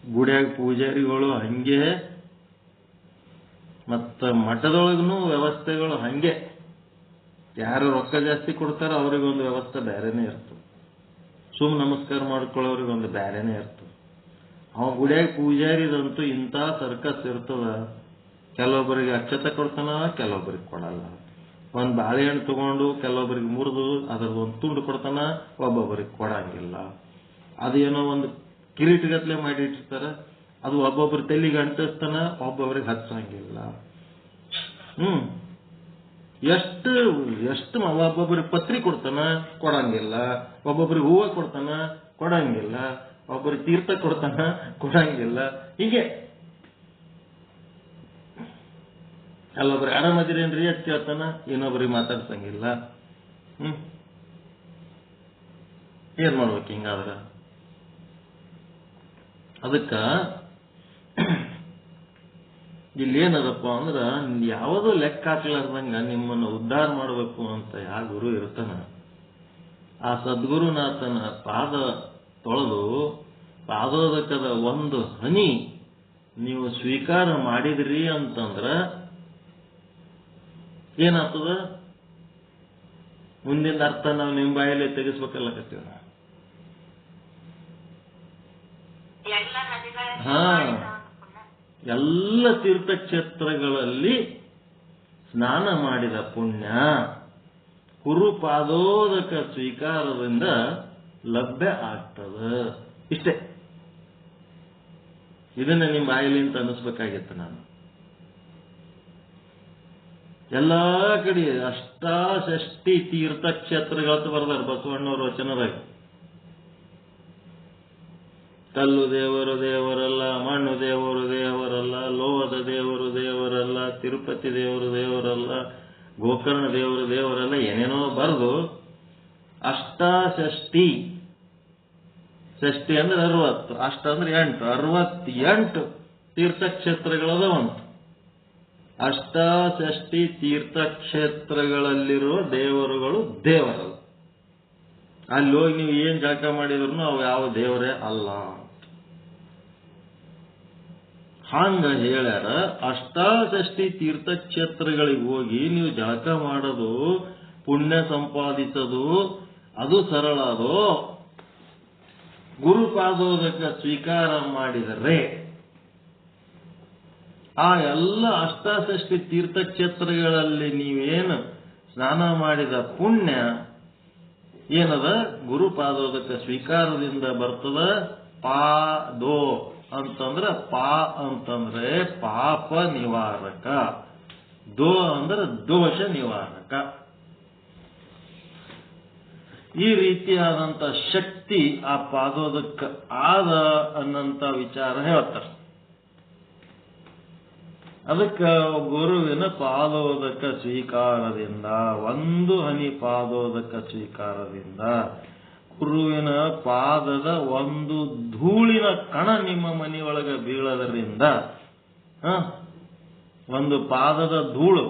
ಗುಡಿಯಾಗ ಪೂಜಾರಿಗಳು ಹಂಗೆ, ಮತ್ತ ಮಠದೊಳಗೂ ವ್ಯವಸ್ಥೆಗಳು ಹಂಗೆ. ಯಾರು ರೊಕ್ಕ ಜಾಸ್ತಿ ಕೊಡ್ತಾರ ಅವ್ರಿಗೊಂದು ವ್ಯವಸ್ಥೆ ಬೇರೆನೇ ಇರ್ತದೆ. ನಮಸ್ಕಾರ ಮಾಡ್ಕೊಳ್ಳೋರಿಗೊಂದು ಬೇರೆನೇ ಇರ್ತದೆ. ಅವ ಗುಡಿಯಾಗ ಪೂಜಾರಿದಂತೂ ಇಂಥ ಸರ್ಕಸ್ ಇರ್ತದ. ಕೆಲವೊಬ್ಬರಿಗೆ ಅಕ್ಷತೆ ಕೊಡ್ತಾನ, ಕೆಲವೊಬ್ಬರಿಗೆ ಕೊಡಲ್ಲ. ಒಂದು ಬಾಳೆಹಣ್ಣು ತಗೊಂಡು ಕೆಲವೊಬ್ಬರಿಗೆ ಮುರಿದು ಅದರದೊಂದು ತುಂಡು ಕೊಡ್ತಾನ, ಒಬ್ಬೊಬ್ಬರಿಗೆ ಕೊಡಂಗಿಲ್ಲ. ಅದೇನೋ ಒಂದು ಕಿರೀಟಗತ್ಲೆ ಮಾಡಿಟ್ಟಿರ್ತಾರ, ಅದು ಒಬ್ಬೊಬ್ರ ತಲೆಗೆ ಅಂಟಿಸ್ತಾನ, ಒಬ್ಬೊಬ್ರಿಗೆ ಹಚ್ಚಂಗಿಲ್ಲ. ಎಷ್ಟು ಒಬ್ಬೊಬ್ರಿಗೆ ಪತ್ರಿ ಕೊಡ್ತಾನ, ಕೊಡಂಗಿಲ್ಲ. ಒಬ್ಬೊಬ್ರಿಗೆ ಹೂವ ಕೊಡ್ತಾನ, ಕೊಡಂಗಿಲ್ಲ. ಒಬ್ಬರಿಗೆ ತೀರ್ಥ ಕೊಡ್ತಾನ, ಕೊಡಂಗಿಲ್ಲ. ಹೀಗೆ ಅಲ್ಲೊಬ್ರಿಗೆ ಆರಾಮದಿರೇನ್ರಿ ಅಂತ ಕೇಳ್ತಾನ, ಇನ್ನೊಬ್ರಿಗೆ ಮಾತಾಡ್ಸಂಗಿಲ್ಲ. ಏನ್ ಮಾಡ್ಬೇಕು ಹಿಂಗಾದ್ರ? ಅದಕ್ಕ ಇಲ್ಲೇನದಪ್ಪ ಅಂದ್ರ ಯಾವುದೋ ಲೆಕ್ಕ ಹಾಕ್ಲಾರ್ದಂಗ ನಿಮ್ಮನ್ನು ಉದ್ಧಾರ ಮಾಡಬೇಕು ಅಂತ ಯಾವ ಗುರು ಇರ್ತಾನ, ಆ ಸದ್ಗುರುನಾಥನ ಪಾದ ತೊಳೆದು ಪಾದೋದಕದ ಒಂದು ಹನಿ ನೀವು ಸ್ವೀಕಾರ ಮಾಡಿದ್ರಿ ಅಂತಂದ್ರ ಏನಾಗ್ತದ? ಮುಂದಿನ ಅರ್ಥ ನಾವು ನಿಮ್ಮ ಬಾಯಲ್ಲಿ ತೆಗೆಸ್ಬೇಕಲ್ಲ ಕತ್ತೀವ. ಎಲ್ಲ ತೀರ್ಥಕ್ಷೇತ್ರಗಳಲ್ಲಿ ಸ್ನಾನ ಮಾಡಿದ ಪುಣ್ಯ ಕುರುಪಾದೋದಕ ಸ್ವೀಕಾರದಿಂದ ಲಭ್ಯ ಆಗ್ತದ. ಇಷ್ಟೇ. ಇದನ್ನ ನಿಮ್ಮ ಬಾಯಿಲಿ ಅಂತ ಅನ್ನಿಸ್ಬೇಕಾಗಿತ್ತು ನಾನು. ಎಲ್ಲಾ ಕಡೆ ಅಷ್ಟಾಷಷ್ಟಿ ತೀರ್ಥಕ್ಷೇತ್ರಗಳಂತ ಬರ್ದಾರ ಬಸವಣ್ಣವ್ರ ವಚನದಾಗ. ಕಲ್ಲು ದೇವರು ದೇವರಲ್ಲ, ಮಣ್ಣು ದೇವರು ದೇವರಲ್ಲ, ಲೋಹದ ದೇವರು ದೇವರಲ್ಲ, ತಿರುಪತಿ ದೇವರು ದೇವರಲ್ಲ, ಗೋಕರ್ಣ ದೇವರು ದೇವರಲ್ಲ, ಏನೇನೋ ಬರೆದು ಅಷ್ಟಾಷಷ್ಟಿ, ಷಷ್ಟಿ ಅಂದ್ರೆ 60, ಅಷ್ಟ ಅಂದ್ರೆ 8, 68 ತೀರ್ಥಕ್ಷೇತ್ರಗಳದವಂತ. ಅಷ್ಟಾಷಷ್ಟಿ ತೀರ್ಥಕ್ಷೇತ್ರಗಳಲ್ಲಿರುವ ದೇವರುಗಳು ದೇವರಲ್ಲ. ಅಲ್ಲಿ ಹೋಗಿ ನೀವು ಏನ್ ಜಳಕ ಮಾಡಿದ್ರು ಅವು ಯಾವ ದೇವರೇ ಅಲ್ಲ. ಹಂಗ ಹೇಳ್ಯಾರ. ಅಷ್ಟಾಷಷ್ಟಿ ತೀರ್ಥಕ್ಷೇತ್ರಗಳಿಗೆ ಹೋಗಿ ನೀವು ಜಳಕ ಮಾಡೋದು, ಪುಣ್ಯ ಸಂಪಾದಿಸೋದು ಅದು ಸರಳ. ಅದು ಗುರುಪಾದೋದಕ ಸ್ವೀಕಾರ ಮಾಡಿದರೆ ಆ ಎಲ್ಲ ಅಷ್ಟಾಷಷ್ಟಿ ತೀರ್ಥಕ್ಷೇತ್ರಗಳಲ್ಲಿ ನೀವೇನು ಸ್ನಾನ ಮಾಡಿದ ಪುಣ್ಯ ಏನದ ಗುರುಪಾದೋದಕ ಸ್ವೀಕಾರದಿಂದ ಬರ್ತದ. ಪಾದೋ ಅಂತಂದ್ರೆ ಪಾ ಅಂತಂದ್ರೆ ಪಾಪ ನಿವಾರಕ, ದೋ ಅಂದ್ರೆ ದೋಷ ನಿವಾರಕ. ಈ ರೀತಿಯಾದಂತ ಶಕ್ತಿ ಆ ಪಾದೋದಕ ಆದ ಅನ್ನಂತ ವಿಚಾರ ಹೇಳ್ತಾರೆ. ಅದಕ್ಕೆ ಗುರುವಿನ ಪಾದೋದಕ ಸ್ವೀಕಾರದಿಂದ, ಒಂದು ಹನಿ ಪಾದೋದಕ ಸ್ವೀಕಾರದಿಂದ, ಗುರುವಿನ ಪಾದದ ಒಂದು ಧೂಳಿನ ಕಣ ನಿಮ್ಮ ಮನೆಯೊಳಗೆ ಬೀಳೋದರಿಂದ, ಒಂದು ಪಾದದ ಧೂಳು,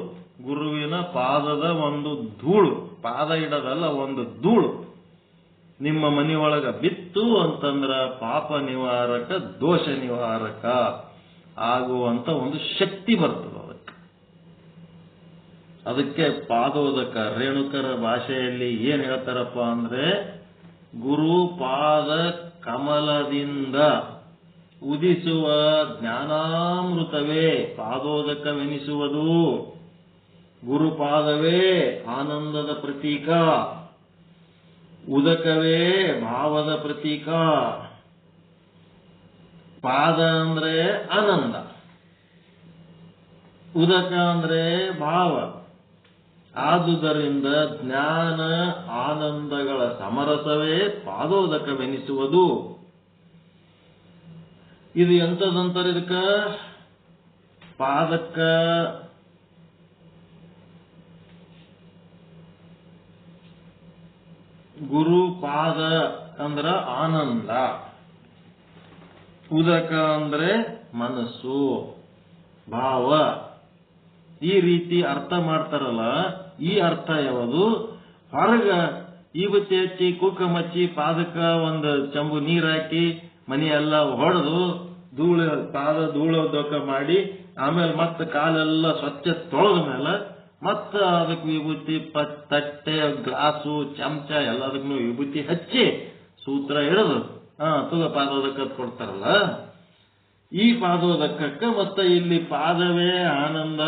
ಗುರುವಿನ ಪಾದದ ಒಂದು ಧೂಳು, ಪಾದ ಇಡೋದಲ್ಲ ಒಂದು ಧೂಳು ನಿಮ್ಮ ಮನೆಯೊಳಗೆ ಬಿತ್ತು ಅಂತಂದ್ರ ಪಾಪ ನಿವಾರಕ, ದೋಷ ನಿವಾರಕ ಆಗುವಂತ ಒಂದು ಶಕ್ತಿ ಬರ್ತದೆ ಅದಕ್ಕೆ. ಅದಕ್ಕೆ ಪಾದೋದಕ ರೇಣುಕರ ಭಾಷೆಯಲ್ಲಿ ಏನ್ ಹೇಳ್ತಾರಪ್ಪ ಅಂದ್ರೆ, ಗುರು ಪಾದ ಕಮಲದಿಂದ ಉದಿಸುವ ಜ್ಞಾನಾಮೃತವೇ ಪಾದೋದಕವೆನಿಸುವುದು. ಗುರುಪಾದವೇ ಆನಂದದ ಪ್ರತೀಕ, ಉದಕವೇ ಭಾವದ ಪ್ರತೀಕ. ಪಾದ ಅಂದ್ರೆ ಆನಂದ, ಉದಕ ಅಂದ್ರೆ ಭಾವ. ಆದುದರಿಂದ ಜ್ಞಾನ ಆನಂದಗಳ ಸಮರಸವೇ ಪಾದೋದಕವೆನಿಸುವುದು. ಇದು ಎಂತದಂತಾರೆ? ಇದಕ್ಕ ಪಾದಕ್ಕ ಗುರು ಪಾದ ಅಂದ್ರ ಆನಂದ, ಉದಕ ಅಂದ್ರೆ ಮನಸ್ಸು, ಭಾವ. ಈ ರೀತಿ ಅರ್ಥ ಮಾಡ್ತಾರಲ್ಲ, ಈ ಅರ್ಥ ಯಾವುದು? ಹೊರಗ ಈಬತ್ತಿ ಹಚ್ಚಿ ಕುಕ್ಕ ಮಚ್ಚಿ ಪಾದಕ್ಕ ಒಂದು ಚಂಬು ನೀರ್ ಹಾಕಿ ಮನೆಯೆಲ್ಲ ಹೊಡೆದು ಪಾದ ಧೂಳೋದಕ ಮಾಡಿ ಆಮೇಲೆ ಮತ್ತೆ ಕಾಲೆಲ್ಲ ಸ್ವಚ್ಛ ತೊಳೆದ ಮೇಲೆ ಮತ್ತ ಅದಕ್ಕೆ ವಿಭೂತಿ ತಟ್ಟೆ ಗ್ಲಾಸು ಚಮಚ ಎಲ್ಲದಕ್ಕೂ ವಿಭೂತಿ ಹಚ್ಚಿ ಸೂತ್ರ ಹಿಡಿದು ತುಗ ಪಾದೋದಕ ಕೊಡ್ತಾರಲ್ಲ, ಈ ಪಾದೋದಕಕ್ಕ ಮತ್ತೆ ಇಲ್ಲಿ ಪಾದವೇ ಆನಂದ,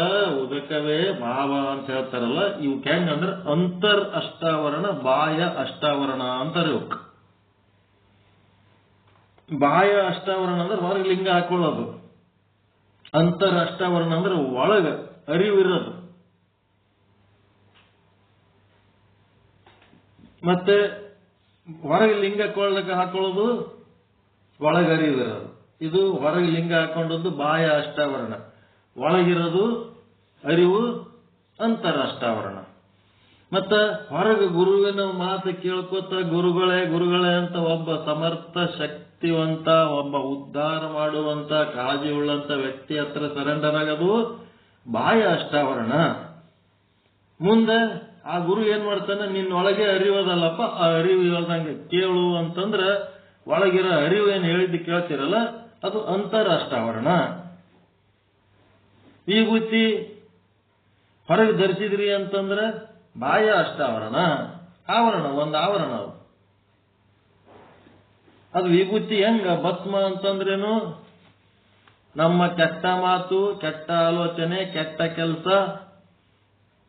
ಉದಕವೇ ಭಾವ ಅಂತ ಹೇಳ್ತಾರಲ್ಲ, ಇವಕ್ಕೆ ಹೆಂಗಂದ್ರೆ ಅಂತರ್ ಅಷ್ಟಾವರಣ ಬಾಹ್ಯ ಅಷ್ಟಾವರಣ ಅಂತಾರೆ ಇವಕ್ಕೆ. ಬಾಹ್ಯ ಅಷ್ಟಾವರಣ ಅಂದ್ರೆ ಹೊರಗೆ ಲಿಂಗ ಹಾಕೊಳ್ಳೋದು, ಅಂತರ ಅಷ್ಟಾವರಣ ಅಂದ್ರೆ ಒಳಗ ಅರಿವಿರೋದು. ಮತ್ತೆ ಹೊರಗೆ ಲಿಂಗ ಹಾಕೊಳ್ಳೋದು ಒಳಗೆ ಅರಿವಿರೋದು. ಇದು ಹೊರಗೆ ಲಿಂಗ ಹಾಕೊಂಡದ್ದು ಬಾಹ್ಯ ಅಷ್ಟಾವರಣ, ಒಳಗಿರೋದು ಅರಿವು ಅಂತರ ಅಷ್ಟಾವರಣ. ಮತ್ತ ಹೊರಗೆ ಗುರುವಿನ ಮಾತು ಕೇಳ್ಕೊತ ಗುರುಗಳೇ ಅಂತ ಒಬ್ಬ ಸಮರ್ಥ ಶಕ್ತಿವಂತ ಒಬ್ಬ ಉದ್ಧಾರ ಮಾಡುವಂತ ಕಾಳಜಿ ಉಳ್ಳಂತ ವ್ಯಕ್ತಿ ಹತ್ರ ಸರೆಂಡರ್ ಆಗೋದು ಬಾಹ್ಯ ಅಷ್ಟಾವರಣ. ಮುಂದೆ ಆ ಗುರು ಏನ್ ಮಾಡ್ತಾನೆ, ನಿನ್ನೊಳಗೆ ಅರಿಯೋದಲ್ಲಪ್ಪ, ಆ ಅರಿವು ಹೇಳ್ದಂಗೆ ಕೇಳು ಅಂತಂದ್ರೆ ಒಳಗಿರೋ ಅರಿವು ಏನು ಹೇಳಿದ್ದು ಕೇಳ್ತಿರಲ್ಲ ಅದು ಅಂತರ ಅಷ್ಟಾವರಣ. ವಿಭೂತಿ ಹೊರಗೆ ಧರಿಸಿದ್ರಿ ಅಂತಂದ್ರೆ ಬಾಹ್ಯ ಅಷ್ಟಾವರಣ, ಆವರಣ, ಒಂದು ಆವರಣ ಅದು ವಿಭೂತಿ. ಹೆಂಗ ಭಸ್ಮ ಅಂತಂದ್ರೇನು, ನಮ್ಮ ಕೆಟ್ಟ ಮಾತು, ಕೆಟ್ಟ ಆಲೋಚನೆ, ಕೆಟ್ಟ ಕೆಲಸ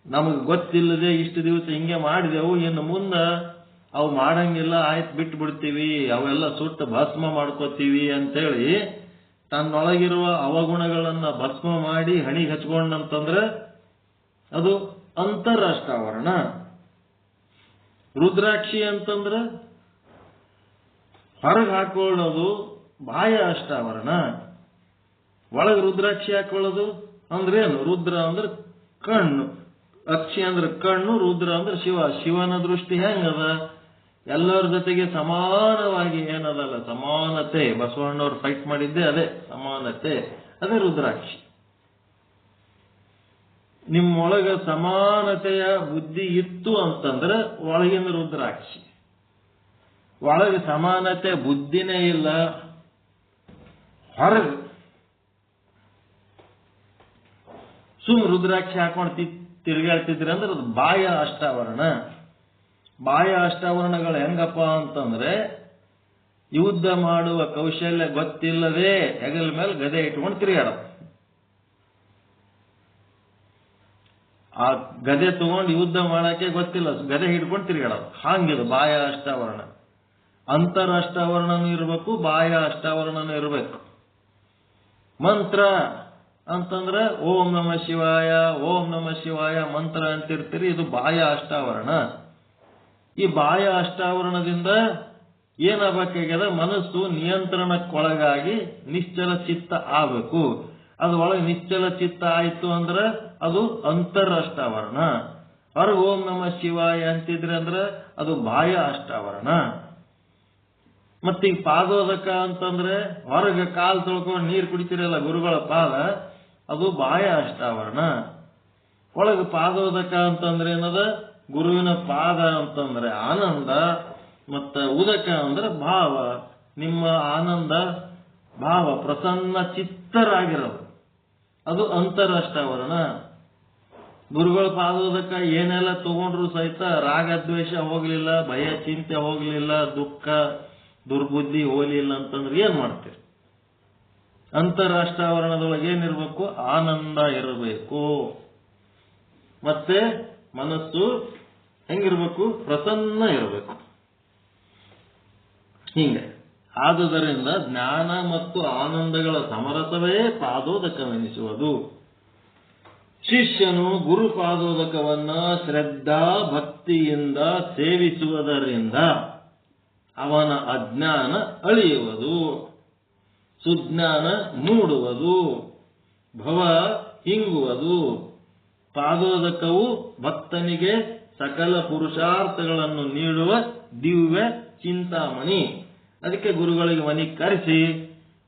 ನಮಗೆ ಗೊತ್ತಿಲ್ಲದೆ ಇಷ್ಟು ದಿವಸ ಹಿಂಗೆ ಮಾಡಿದೆವು, ಇನ್ನು ಮುಂದೆ ಅವು ಮಾಡಂಗಿಲ್ಲ, ಆಯ್ತು ಬಿಟ್ಟು ಬಿಡ್ತೀವಿ, ಅವೆಲ್ಲ ಸುಟ್ಟು ಭಸ್ಮ ಮಾಡ್ಕೋತೀವಿ ಅಂತೇಳಿ ತನ್ನೊಳಗಿರುವ ಅವಗುಣಗಳನ್ನ ಭಸ್ಮ ಮಾಡಿ ಹಣಿಗೆ ಹಚ್ಕೊಂಡಂತಂದ್ರೆ ಅದು ಅಂತರ ಅಷ್ಟಾವರಣ. ರುದ್ರಾಕ್ಷಿ ಅಂತಂದ್ರೆ ಹೊರಗೆ ಹಾಕೊಳ್ಳೋದು ಬಾಹ್ಯ ಅಷ್ಟಾವರಣ, ಒಳಗೆ ರುದ್ರಾಕ್ಷಿ ಹಾಕೊಳ್ಳೋದು ಅಂದ್ರೆ ಏನು? ರುದ್ರ ಅಂದ್ರೆ ಕಣ್ಣು, ಅಕ್ಷಿ ಅಂದ್ರೆ ಕಣ್ಣು, ರುದ್ರ ಅಂದ್ರೆ ಶಿವನ ದೃಷ್ಟಿ ಹೆಂಗದ? ಎಲ್ಲರ ಜೊತೆಗೆ ಸಮಾನವಾಗಿ ಏನದಲ್ಲ, ಸಮಾನತೆ. ಬಸವಣ್ಣವ್ರು ಫೈಟ್ ಮಾಡಿದ್ದೆ ಅದೇ ಸಮಾನತೆ, ಅದೇ ರುದ್ರಾಕ್ಷಿ. ನಿಮ್ಮೊಳಗ ಸಮಾನತೆಯ ಬುದ್ಧಿ ಇತ್ತು ಅಂತಂದ್ರೆ ಒಳಗಿನ ರುದ್ರಾಕ್ಷಿ. ಒಳಗೆ ಸಮಾನತೆ ಬುದ್ಧಿನೇ ಇಲ್ಲ, ಹೊರಗೆ ರುದ್ರಾಕ್ಷಿ ಹಾಕೊಂಡು ತಿರುಗಾಡ್ತಿದ್ರಿ ಅಂದ್ರೆ ಅದು ಬಾಹ್ಯ ಅಷ್ಟಾವರಣ. ಬಾಹ್ಯ ಅಷ್ಟಾವರಣಗಳು ಹೆಂಗಪ್ಪ ಅಂತಂದ್ರೆ ಯುದ್ಧ ಮಾಡುವ ಕೌಶಲ್ಯ ಗೊತ್ತಿಲ್ಲದೆ ಹೆಗಲ ಮೇಲೆ ಗದೆ ಇಟ್ಕೊಂಡು ತಿರುಗಾಡ, ಆ ಗದೆ ತಗೊಂಡು ಯುದ್ಧ ಮಾಡಕ್ಕೆ ಗೊತ್ತಿಲ್ಲ, ಗದೆ ಹಿಡ್ಕೊಂಡು ತಿರುಗಾಡೋದು, ಹಾಂಗಿದು ಬಾಹ್ಯ ಅಷ್ಟಾವರಣ. ಅಂತರ ಅಷ್ಟಾವರಣನೂ ಇರಬೇಕು, ಬಾಹ್ಯ ಅಷ್ಟಾವರಣನೂ ಇರಬೇಕು. ಮಂತ್ರ ಅಂತಂದ್ರೆ ಓಂ ನಮ ಶಿವಾಯ, ಓಂ ನಮ ಶಿವಾಯ ಮಂತ್ರ ಅಂತಿರ್ತೀರಿ, ಇದು ಬಾಹ್ಯ ಅಷ್ಟಾವರಣ. ಈ ಬಾಹ್ಯ ಅಷ್ಟಾವರಣದಿಂದ ಏನಾಗಬೇಕಾಗ್ಯದ, ಮನಸ್ಸು ನಿಯಂತ್ರಣಕ್ಕೊಳಗಾಗಿ ನಿಶ್ಚಲ ಚಿತ್ತ ಆಗಬೇಕು. ಅದು ಒಳಗೆ ನಿಶ್ಚಲ ಚಿತ್ತ ಆಯ್ತು ಅಂದ್ರೆ ಅದು ಅಂತರ ಅಷ್ಟಾವರಣ. ಹೊರಗೆ ಓಂ ನಮ ಶಿವಾಯ ಅಂತಿದ್ರೆ ಅಂದ್ರೆ ಅದು ಬಾಹ್ಯ ಅಷ್ಟಾವರಣ. ಮತ್ತೀಗ ಪಾದೋದಕ ಅಂತಂದ್ರೆ ಹೊರಗೆ ಕಾಲು ತೊಳ್ಕೊಂಡು ನೀರು ಕುಡಿತೀರಲ್ಲ ಗುರುಗಳ ಪಾದ, ಅದು ಬಾಹ್ಯ ಅಷ್ಟಾವರಣ. ಒಳಗೆ ಪಾದೋದಕ ಅಂತಂದ್ರೆ ಏನದ, ಗುರುವಿನ ಪಾದ ಅಂತಂದ್ರೆ ಆನಂದ, ಮತ್ತ ಉದಕ ಅಂದ್ರೆ ಭಾವ. ನಿಮ್ಮ ಆನಂದ ಭಾವ ಪ್ರಸನ್ನ ಚಿತ್ತರಾಗಿರೋದು ಅದು ಅಂತರ ಅಷ್ಟಾವರಣ. ಗುರುಗಳ ಪಾದೋದಕ ಏನೆಲ್ಲ ತಗೊಂಡ್ರು ಸಹಿತ ರಾಗದ್ವೇಷ ಹೋಗ್ಲಿಲ್ಲ, ಭಯ ಚಿಂತೆ ಹೋಗ್ಲಿಲ್ಲ, ದುಃಖ ದುರ್ಬುದ್ಧಿ ಹೋಗ್ಲಿಲ್ಲ ಅಂತಂದ್ರೆ ಏನ್ ಮಾಡ್ತೀರಿ? ಅಂತರ ಅಷ್ಟಾವರಣದೊಳಗೆ ಏನಿರ್ಬೇಕು? ಆನಂದ ಇರಬೇಕು. ಮತ್ತೆ ಮನಸ್ಸು ಹೆಂಗಿರ್ಬೇಕು? ಪ್ರಸನ್ನ ಇರಬೇಕು. ಹಿಂಗೆ ಆದುದರಿಂದ ಜ್ಞಾನ ಮತ್ತು ಆನಂದಗಳ ಸಮರಸವೇ ಪಾದೋದಕವೆನಿಸುವುದು. ಶಿಷ್ಯನು ಗುರು ಪಾದೋದಕವನ್ನ ಶ್ರದ್ಧಾ ಭಕ್ತಿಯಿಂದ ಸೇವಿಸುವುದರಿಂದ ಅವನ ಅಜ್ಞಾನ ಅಳಿಯುವುದು, ಸುಜ್ಞಾನ ಮೂಡುವುದು, ಭವ ಹಿಂಗುವುದು. ಪಾದೋದಕವು ಭಕ್ತನಿಗೆ ಸಕಲ ಪುರುಷಾರ್ಥಗಳನ್ನು ನೀಡುವ ದಿವ್ಯ ಚಿಂತಾಮಣಿ. ಅದಕ್ಕೆ ಗುರುಗಳಿಗೆ ಮನೆಗೆ ಕರೆಸಿ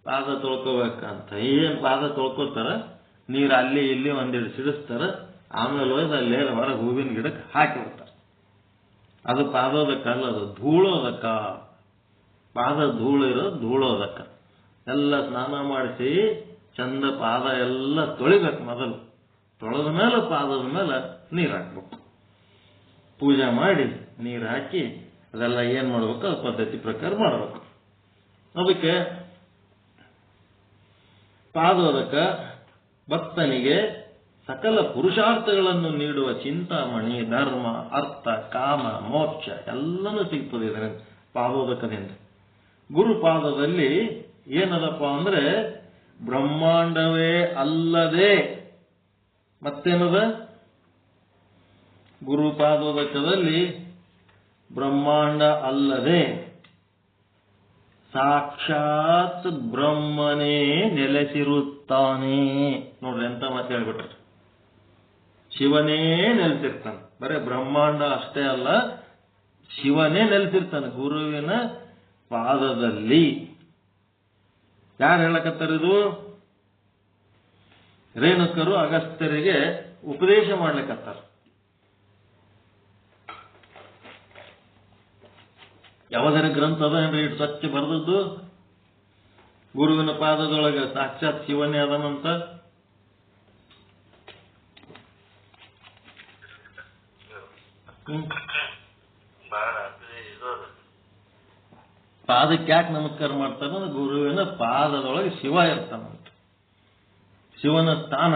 ಪಾದ ತೊಳ್ಕೋಬೇಕಂತ. ಏನ್ ಪಾದ ತೊಳ್ಕೋತಾರ, ನೀರು ಅಲ್ಲಿ ಇಲ್ಲಿ ಒಂದೆರಡು ಸಿಡಿಸ್ತಾರ, ಆಮೇಲೆ ಹೋಗಿ ಅಲ್ಲೇ ಹೊರಗೆ ಹೂವಿನ ಗಿಡಕ್ಕೆ ಹಾಕಿಬಿಡ್ತಾರ. ಅದು ಪಾದೋದಕ ಅಲ್ಲ, ಅದು ಧೂಳೋದಕ. ಪಾದ ಧೂಳು ಇರೋದು ಧೂಳೋದಕ. ಎಲ್ಲ ಸ್ನಾನ ಮಾಡಿಸಿ ಚಂದ ಪಾದ ಎಲ್ಲ ತೊಳಿಬೇಕು. ಮೊದಲು ತೊಳೆದ ಮೇಲೆ ಪಾದದ ಮೇಲೆ ನೀರು ಹಾಕ್ಬೇಕು. ಪೂಜೆ ಮಾಡಿ ನೀರು ಹಾಕಿ ಅದೆಲ್ಲ ಏನ್ ಮಾಡ್ಬೇಕು, ಅದು ಪದ್ಧತಿ ಪ್ರಕಾರ ಮಾಡಬೇಕು. ಅದಕ್ಕೆ ಪಾದೋದಕ ಭಕ್ತನಿಗೆ ಸಕಲ ಪುರುಷಾರ್ಥಗಳನ್ನು ನೀಡುವ ಚಿಂತಾಮಣಿ. ಧರ್ಮ, ಅರ್ಥ, ಕಾಮ, ಮೋಕ್ಷ ಎಲ್ಲನೂ ಸಿಗ್ತದೆ ಇದರಿಂದ, ಪಾದೋದಕದಿಂದ. ಗುರುಪಾದದಲ್ಲಿ ಏನದಪ್ಪ ಅಂದ್ರೆ ಬ್ರಹ್ಮಾಂಡವೇ ಅಲ್ಲದೆ ಮತ್ತೇನದ? ಗುರುಪಾದೋದಕದಲ್ಲಿ ಬ್ರಹ್ಮಾಂಡ ಅಲ್ಲದೆ ಸಾಕ್ಷಾತ್ ಬ್ರಹ್ಮನೇ ನೆಲೆಸಿರುತ್ತಾನೆ. ನೋಡ್ರಿ ಎಂತ ಮಾತು ಹೇಳ್ಬಿಟ್ರೆ, ಶಿವನೇ ನೆಲೆಸಿರ್ತಾನೆ. ಬರೇ ಬ್ರಹ್ಮಾಂಡ ಅಷ್ಟೇ ಅಲ್ಲ, ಶಿವನೇ ನೆಲೆಸಿರ್ತಾನೆ ಗುರುವಿನ ಪಾದದಲ್ಲಿ. ಯಾರು ಹೇಳಕತ್ತಾರಿದು? ರೇಣುಕರು ಅಗಸ್ತ್ಯರಿಗೆ ಉಪದೇಶ ಮಾಡ್ಲಿಕ್ಕತ್ತಾರ. ಯಾವುದರ ಗ್ರಂಥ ಅದ ಏನ್ರಿ ಇಟ್ಟು ಸ್ವಚ್ಛ ಬರೆದದ್ದು? ಗುರುವಿನ ಪಾದದೊಳಗೆ ಸಾಕ್ಷಾತ್ ಶಿವನೇ ಅದನಂತ. ಪಾದಕ್ಕೆ ಯಾಕೆ ನಮಸ್ಕಾರ ಮಾಡ್ತಾರ? ಗುರುವಿನ ಪಾದದೊಳಗೆ ಶಿವ ಇರ್ತಾನಂತ, ಶಿವನ ಸ್ಥಾನ.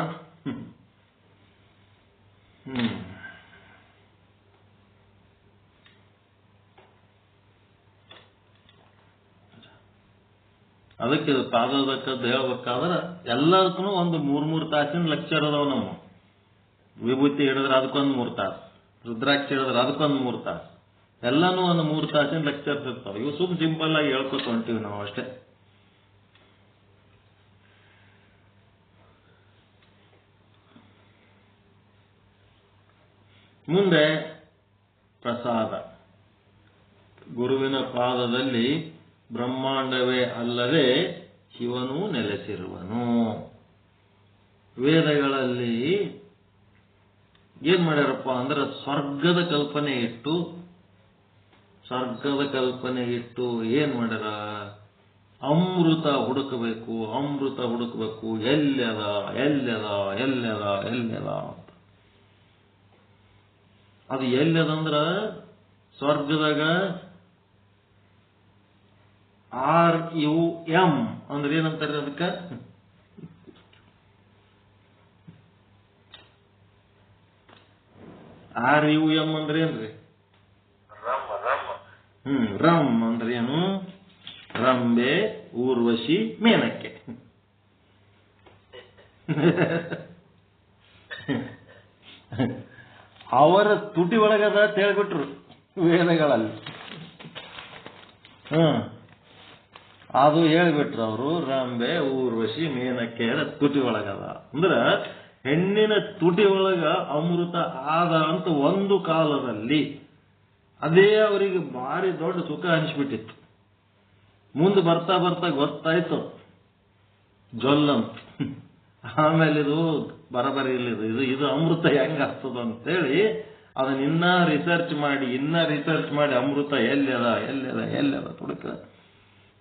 ಅದಕ್ಕೆ ಪಾದೋದಕ್ಕದ್ದು ಹೇಳ್ಬೇಕಾದ್ರೆ ಎಲ್ಲದಕ್ಕೂ ಒಂದು 3 ತಾಸಿನ ಲೆಕ್ಚರ್ ಅದಾವ. ನಮ್ಮ ವಿಭೂತಿ ಹಿಡಿದ್ರೆ ಅದಕ್ಕೊಂದು 3 ತಾಸು, ರುದ್ರಾಕ್ಷಿ ಹಿಡಿದ್ರೆ ಅದಕ್ಕೊಂದು 3 ತಾಸು, ಎಲ್ಲಾನು ಒಂದು 3 ತಾಸಿನ ಲೆಕ್ಚರ್ಸ್ ಇರ್ತಾವ. ಇವು ಸಿಂಪಲ್ ಆಗಿ ಹೇಳ್ಕೊತ ಹೊಂಟಿವಿ ನಾವು ಅಷ್ಟೇ. ಮುಂದೆ ಪ್ರಸಾದ. ಗುರುವಿನ ಪಾದದಲ್ಲಿ ಬ್ರಹ್ಮಾಂಡವೇ ಅಲ್ಲದೆ ಶಿವನೂ ನೆಲೆಸಿರುವನು. ವೇದಗಳಲ್ಲಿ ಏನ್ ಮಾಡ್ಯಾರಪ್ಪ ಅಂದ್ರೆ ಸ್ವರ್ಗದ ಕಲ್ಪನೆ ಇಟ್ಟು ಏನ್ ಮಾಡ್ಯಾರ? ಅಮೃತ ಹುಡುಕಬೇಕು ಎಲ್ಲದ ಅಂತ. ಅದು ಎಲ್ಲದಂದ್ರ ಸ್ವರ್ಗದಾಗ RUM ಅಂದ್ರೆ ಏನಂತಾರೆ ಅದಕ್ಕ? RUM ಅಂದ್ರೆ ಏನ್ರಿ? ರಮ್ ಅಂದ್ರೆ ಏನು? ರಂಬೆ, ಊರ್ವಶಿ, ಮೇನಕ್ಕೆ. ಅವರ ತುಟಿ ಒಳಗದ ಹೇಳ್ಬಿಟ್ರು ವೇದಗಳಲ್ಲಿ. ಅದು ಹೇಳ್ಬಿಟ್ರು ಅವರು. ರಂಬೆ, ಊರ್ವಶಿ, ಮೇನಕ್ಕೆ ತುಟಿ ಒಳಗದ ಅಂದ್ರ ಹೆಣ್ಣಿನ ತುಟಿ ಒಳಗ ಅಮೃತ ಆದ ಅಂತ ಒಂದು ಕಾಲದಲ್ಲಿ. ಅದೇ ಅವರಿಗೆ ಭಾರಿ ದೊಡ್ಡ ಸುಖ ಅನಿಸ್ಬಿಟ್ಟಿತ್ತು. ಮುಂದೆ ಬರ್ತಾ ಗೊತ್ತಾಯ್ತು ಜೊಲ್ಲಂತ. ಆಮೇಲೆ ಇದು ಬರಬರಿ ಇದು ಅಮೃತ ಹೆಂಗ ಆಗ್ತದ ಅಂತೇಳಿ ಅದನ್ನ ರಿಸರ್ಚ್ ಮಾಡಿ ಅಮೃತ ಎಲ್ಲದ ತುಡುಕ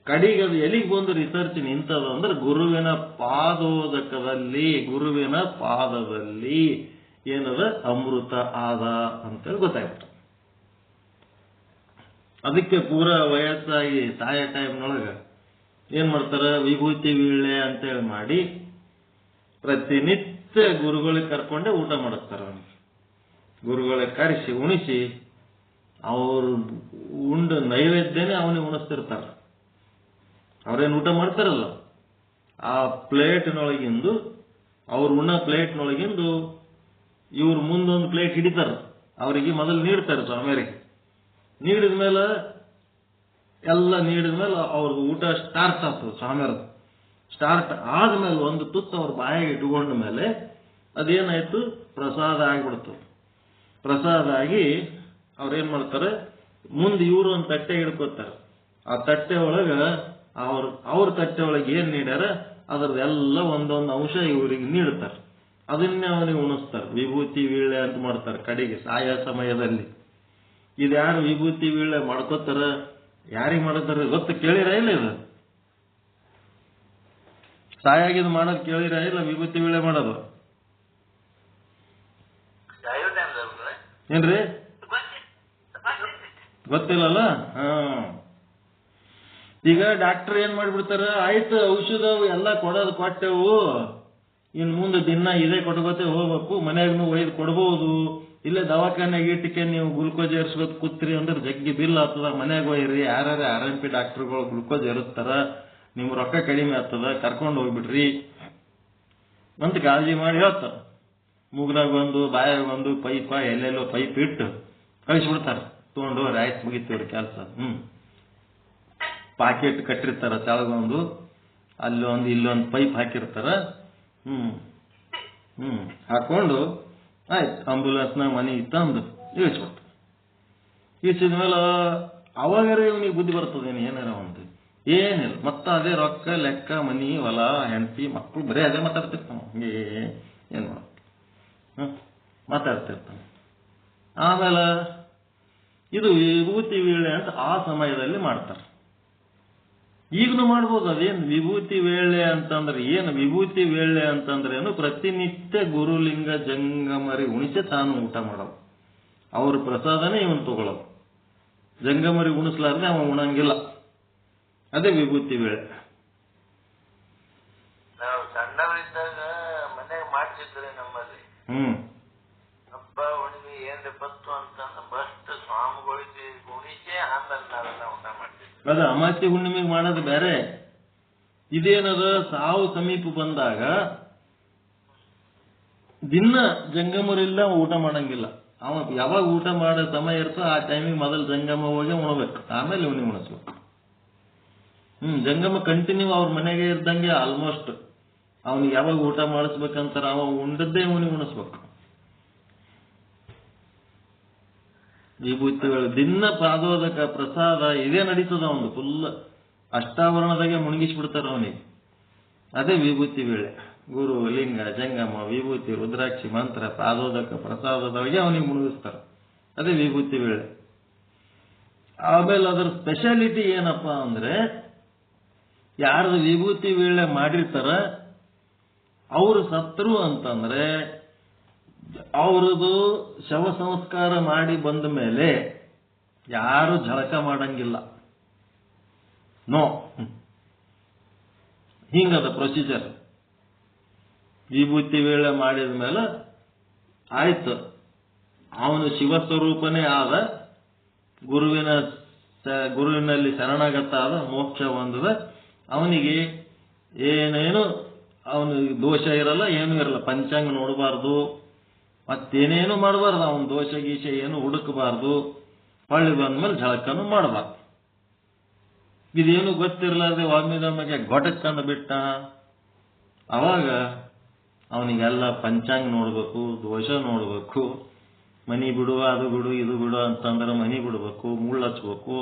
ಕಡಿಗೆ ಅದು ಎಲ್ಲಿಗೆ ಬಂದು ರಿಸರ್ಚ್ ನಿಂತದ ಅಂದ್ರೆ ಗುರುವಿನ ಪಾದದಲ್ಲಿ ಏನದ ಅಮೃತ ಆದ ಅಂತೇಳಿ ಗೊತ್ತಾಗ್ಬಿಟ್ಟು. ಅದಕ್ಕೆ ಪೂರ ವಯಸ್ಸಾಗಿ ಸಾಯ ಟೈಮ್ನೊಳಗ ಏನ್ ಮಾಡ್ತಾರ? ವಿಭೂತಿ ವೀಳ್ಳೆ ಅಂತೇಳಿ ಮಾಡಿ ಪ್ರತಿನಿತ್ಯ ಗುರುಗಳಿಗೆ ಕರ್ಕೊಂಡೆ ಊಟ ಮಾಡಿಸ್ತಾರ. ಗುರುಗಳಿಗೆ ಕರೆಸಿ ಉಣಿಸಿ ಅವರು ಉಂಡ ನೈವೇದ್ಯನೇ ಅವನಿಗೆ ಉಣಿಸ್ತಿರ್ತಾರ. ಅವ್ರೇನು ಊಟ ಮಾಡ್ತಾರಲ್ಲ ಆ ಪ್ಲೇಟ್ನೊಳಗಿಂದು, ಅವ್ರು ಉಣ್ಣ ಪ್ಲೇಟ್ನೊಳಗಿಂದು ಇವ್ರು ಮುಂದೊಂದು ಪ್ಲೇಟ್ ಹಿಡಿತಾರ. ಅವರಿಗೆ ಮೊದಲು ನೀಡ್ತಾರೆ ಸ್ವಾಮಿಯರಿಗೆ. ನೀಡಿದ್ಮೇಲೆ ಅವ್ರಿಗೆ ಊಟ ಸ್ಟಾರ್ಟ್ ಆಗ್ತದೆ. ಸ್ವಾಮಿಯರ್ದು ಸ್ಟಾರ್ಟ್ ಆದ್ಮೇಲೆ ಒಂದು ತುತ್ತು ಅವ್ರ ಬಾಯಿಗೆ ಇಟ್ಕೊಂಡ ಮೇಲೆ ಅದೇನಾಯ್ತು? ಪ್ರಸಾದ ಆಗಿಬಿಡ್ತು. ಪ್ರಸಾದ ಆಗಿ ಅವ್ರೇನ್ ಮಾಡ್ತಾರೆ? ಮುಂದೆ ಇವರು ಒಂದು ತಟ್ಟೆ ಹಿಡ್ಕೋತಾರೆ. ಆ ತಟ್ಟೆ ಒಳಗ ಅವ್ರ ತಟ್ಟೆ ಒಳಗೆ ಏನ್ ನೀಡ್ಯಾರ ಅದ್ರದ್ದೆಲ್ಲ ಒಂದೊಂದು ಅಂಶ ಇವರಿಗೆ ನೀಡ್ತಾರೆ. ಅದನ್ನೇ ಅವನಿಗೆ ಉಣಿಸ್ತಾರೆ. ವಿಭೂತಿ ವೀಳ್ಳೆ ಅಂತ ಮಾಡ್ತಾರೆ ಕಡೆಗೆ ಸಾಯ ಸಮಯದಲ್ಲಿ. ಇದ್ಯಾರು ವಿಭೂತಿ ವೀಳ್ಳೆ ಮಾಡ್ಕೋತಾರ? ಯಾರಿಗೆ ಮಾಡ್ತಾರೆ ಗೊತ್ತ? ಕೇಳಿರ ಇಲ್ಲ? ಇದು ಸಾಯಾಗಿದ್ ಮಾಡೋದು ಕೇಳಿರ ಇಲ್ಲ? ವಿಭೂತಿ ವೀಳ್ಳೆ ಮಾಡೋದು ಏನ್ರಿ? ಗೊತ್ತಿಲ್ಲಲ್ಲ? ಈಗ ಡಾಕ್ಟರ್ ಏನ್ ಮಾಡ್ಬಿಡ್ತಾರ? ಆಯ್ತು ಔಷಧ ಎಲ್ಲ ಕೊಟ್ಟೆವು, ಇನ್ ಮುಂದೆ ದಿನ ಇದೇ ಕೊಟ್ಕೋತೆ ಹೋಗ್ಬೇಕು, ಮನ್ಯಾಗನು ಒಯ್ದು ಕೊಡ್ಬೋದು ಇಲ್ಲೇ ದವಾಖಾನೆಗೆ ಇಟ್ಟಿಕೆ ನೀವು ಗ್ಲುಕೋಸ್ ಏರಿಸ್ಬೇಕು ಕೂತ್ರಿ ಅಂದ್ರೆ ಜಗ್ಗಿ ಬಿಲ್ ಆಗ್ತದ, ಮನೆಗೆ ಹೋಯ್ರಿ, ಯಾರ್ಯಾರು RMP ಡಾಕ್ಟರ್ಗಳು ಗ್ಲುಕೋಸ್ ಏರಿಸ್ತಾರ, ನಿಮ್ ರೊಕ್ಕ ಕಡಿಮೆ ಆಗ್ತದ, ಕರ್ಕೊಂಡು ಹೋಗ್ಬಿಡ್ರಿ ಅಂತ ಕಾಳಜಿ ಮಾಡಿ ಹೇಳ್ತಾರ. ಮೂಗ್ದಾಗ ಒಂದು ಬಾಯಾಗ ಒಂದು ಪೈಪ ಎಲ್ಲೆಲ್ಲೋ ಪೈಪ್ ಇಟ್ಟು ಕಳಿಸ್ಬಿಡ್ತಾರ, ತಗೊಂಡು ಆಯ್ತು ಮುಗಿತೀವ್ರಿ ಕೆಲಸ. ಪಾಕೆಟ್ ಕಟ್ಟಿರ್ತಾರ, ತೆಳಗೊಂದು ಅಲ್ಲೊಂದು ಇಲ್ಲೊಂದು ಪೈಪ್ ಹಾಕಿರ್ತಾರ. ಹಾಕೊಂಡು ಆಯ್ತು ಆಂಬುಲೆನ್ಸ್ನಾಗ ಮನೆಗೆ ತಂದು ಇಳಿಸ್ಬಿಡ್ತಾರೆ. ಇಳಿಸಿದ ಮೇಲೆ ಅವಾಗರೇ ಇವನಿಗೆ ಬುದ್ಧಿ ಬರ್ತದೇನು ಏನಾರ ಒಂದು, ಏನಿಲ್ಲ ಮತ್ತ ಅದೇ ರೊಕ್ಕ ಲೆಕ್ಕ ಮನಿ ಹೊಲ ಹೆಂಡತಿ ಮಕ್ಕಳು ಬರೀ ಅದೇ ಮಾತಾಡ್ತಿರ್ತಾನ. ಹಂಗೆ ಏನ್ ಮಾಡ ಮಾತಾಡ್ತಿರ್ತಾನೆ. ಆಮೇಲೆ ಇದು ವಿಭೂತಿ ವೇಳೆ ಅಂತ ಆ ಸಮಯದಲ್ಲಿ ಮಾಡ್ತಾರೆ. ಈಗಲೂ ಮಾಡ್ಬೋದು. ಅದೇನು ವಿಭೂತಿ ವೇಳೆ ಅಂತಂದ್ರೆ ಏನು? ವಿಭೂತಿ ವೇಳೆ ಅಂತಂದ್ರೆ ಏನು? ಪ್ರತಿನಿತ್ಯ ಗುರುಲಿಂಗ ಜಂಗಮರಿ ಉಣಿಸಿ ತಾನು ಊಟ ಮಾಡೋದು, ಅವ್ರ ಪ್ರಸಾದನೇ ಇವನು ತಗೊಳ್ಳೋದು. ಜಂಗಮರಿ ಉಣಿಸ್ಲಾರ್ದೆ ಅವ ಉಣಂಗಿಲ್ಲ. ಅದೇ ವಿಭೂತಿ ವೇಳೆ. ನಾವು ಸಣ್ಣವರಿದ್ದಾಗ ಮನೆಗೆ ಮಾಡ್ತಿದ್ರೆ ನಮ್ಮಲ್ಲಿ ಹಬ್ಬ ಹುಣ್ಣಿಮೆ ಏನ್ರಿ ಬತ್ತು ಅಂತಂದ್ರೆ ಫಸ್ಟ್ ಸ್ವಾಮಿಗಳಿಗೆ ಉಣಿಸಿ ಆಮೇಲೆ ನಾವೆಲ್ಲ ಊಟ ಮಾಡ್ತಿದ್ವಿ. ಅದ ಅಮಾವಾಸ್ಯೆ ಹುಣ್ಣಿಮೆಗೆ ಮಾಡೋದು ಬೇರೆ. ಇದೇನದ ಸಾವು ಸಮೀಪ ಬಂದಾಗ ದಿನ ಜಂಗಮರಿಲ್ಲ ಊಟ ಮಾಡಂಗಿಲ್ಲ. ಅವ ಯಾವಾಗ ಊಟ ಮಾಡೋ ಸಮಯ ಇರ್ತೋ ಆ ಟೈಮಿಗೆ ಮೊದಲು ಜಂಗಮ ಹೋಗಿ ಉಣಬೇಕು, ಆಮೇಲೆ ಇವನಿಗೆ ಉಣಿಸ್ಬೇಕು. ಜಂಗಮ ಕಂಟಿನ್ಯೂ ಅವ್ರ ಮನೆಗೆ ಇದ್ದಂಗೆ ಆಲ್ಮೋಸ್ಟ್. ಅವನಿಗೆ ಯಾವಾಗ ಊಟ ಮಾಡಿಸ್ಬೇಕಂತಾರ ಅವ ಉಂಡದ್ದೇ ಇವನಿಗೆ ಉಣಿಸ್ಬೇಕು. ವಿಭೂತಿ ವೇಳೆ ದಿನ ಪಾದೋದಕ ಪ್ರಸಾದ ಇದೇ ನಡೀತದ. ಅವನು ಫುಲ್ ಅಷ್ಟಾವರಣದಾಗೆ ಮುಳುಗಿಸ್ಬಿಡ್ತಾರ ಅವನಿಗೆ. ಅದೇ ವಿಭೂತಿ ವೇಳೆ. ಗುರು ಲಿಂಗ ಜಂಗಮ ವಿಭೂತಿ ರುದ್ರಾಕ್ಷಿ ಮಂತ್ರ ಪಾದೋದಕ ಪ್ರಸಾದದೊಳಗೆ ಅವನಿಗೆ ಮುಳುಗಿಸ್ತಾರ. ಅದೇ ವಿಭೂತಿ ವೇಳೆ. ಆಮೇಲೆ ಅದರ ಸ್ಪೆಷಾಲಿಟಿ ಏನಪ್ಪ ಅಂದ್ರೆ, ಯಾರ್ದು ವಿಭೂತಿ ವೇಳೆ ಮಾಡಿರ್ತಾರ ಅವರು ಸತ್ರು ಅಂತಂದ್ರೆ ಅವ್ರದ್ದು ಶವ ಸಂಸ್ಕಾರ ಮಾಡಿ ಬಂದ ಮೇಲೆ ಯಾರು ಝಳಕ ಮಾಡಂಗಿಲ್ಲ. ನೋ, ಹಿಂಗದ ಪ್ರೊಸೀಜರ್. ವಿಭೂತಿ ವೇಳೆ ಮಾಡಿದ ಮೇಲೆ ಆಯ್ತು, ಅವನು ಶಿವಸ್ವರೂಪನೇ ಆದ, ಗುರುವಿನಲ್ಲಿ ಶರಣಾಗತ ಆದ, ಮೋಕ್ಷ ಹೊಂದದ. ಅವನಿಗೆ ಏನೇನು ಅವನಿಗೆ ದೋಷ ಇರಲ್ಲ, ಏನೂ ಇರಲ್ಲ. ಪಂಚಾಂಗ ನೋಡಬಾರ್ದು, ಮತ್ತೇನೇನು ಮಾಡಬಾರ್ದು. ಅವನ ದೋಷ ಗೀಷ ಏನು ಹುಡುಕಬಾರ್ದು. ಹೊಳ್ಳಿ ಬಂದ್ಮೇಲೆ ಝಳಕನು ಮಾಡಬಾರ್ದು. ಇದೇನು ಗೊತ್ತಿರಲಾರ್ದೆ ಒಮ್ಮೆದೊಮ್ಮೆಗೆ ಗೊಟಕ್ಕಂದು ಬಿಟ್ಟ, ಅವಾಗ ಅವನಿಗೆಲ್ಲ ಪಂಚಾಂಗ ನೋಡ್ಬೇಕು, ದೋಷ ನೋಡ್ಬೇಕು, ಮನಿ ಬಿಡು, ಅದು ಬಿಡು, ಇದು ಬಿಡು ಅಂತಂದ್ರೆ ಮನಿ ಬಿಡ್ಬೇಕು, ಮುಳ್ಳು ಹಚ್ಬೇಕು,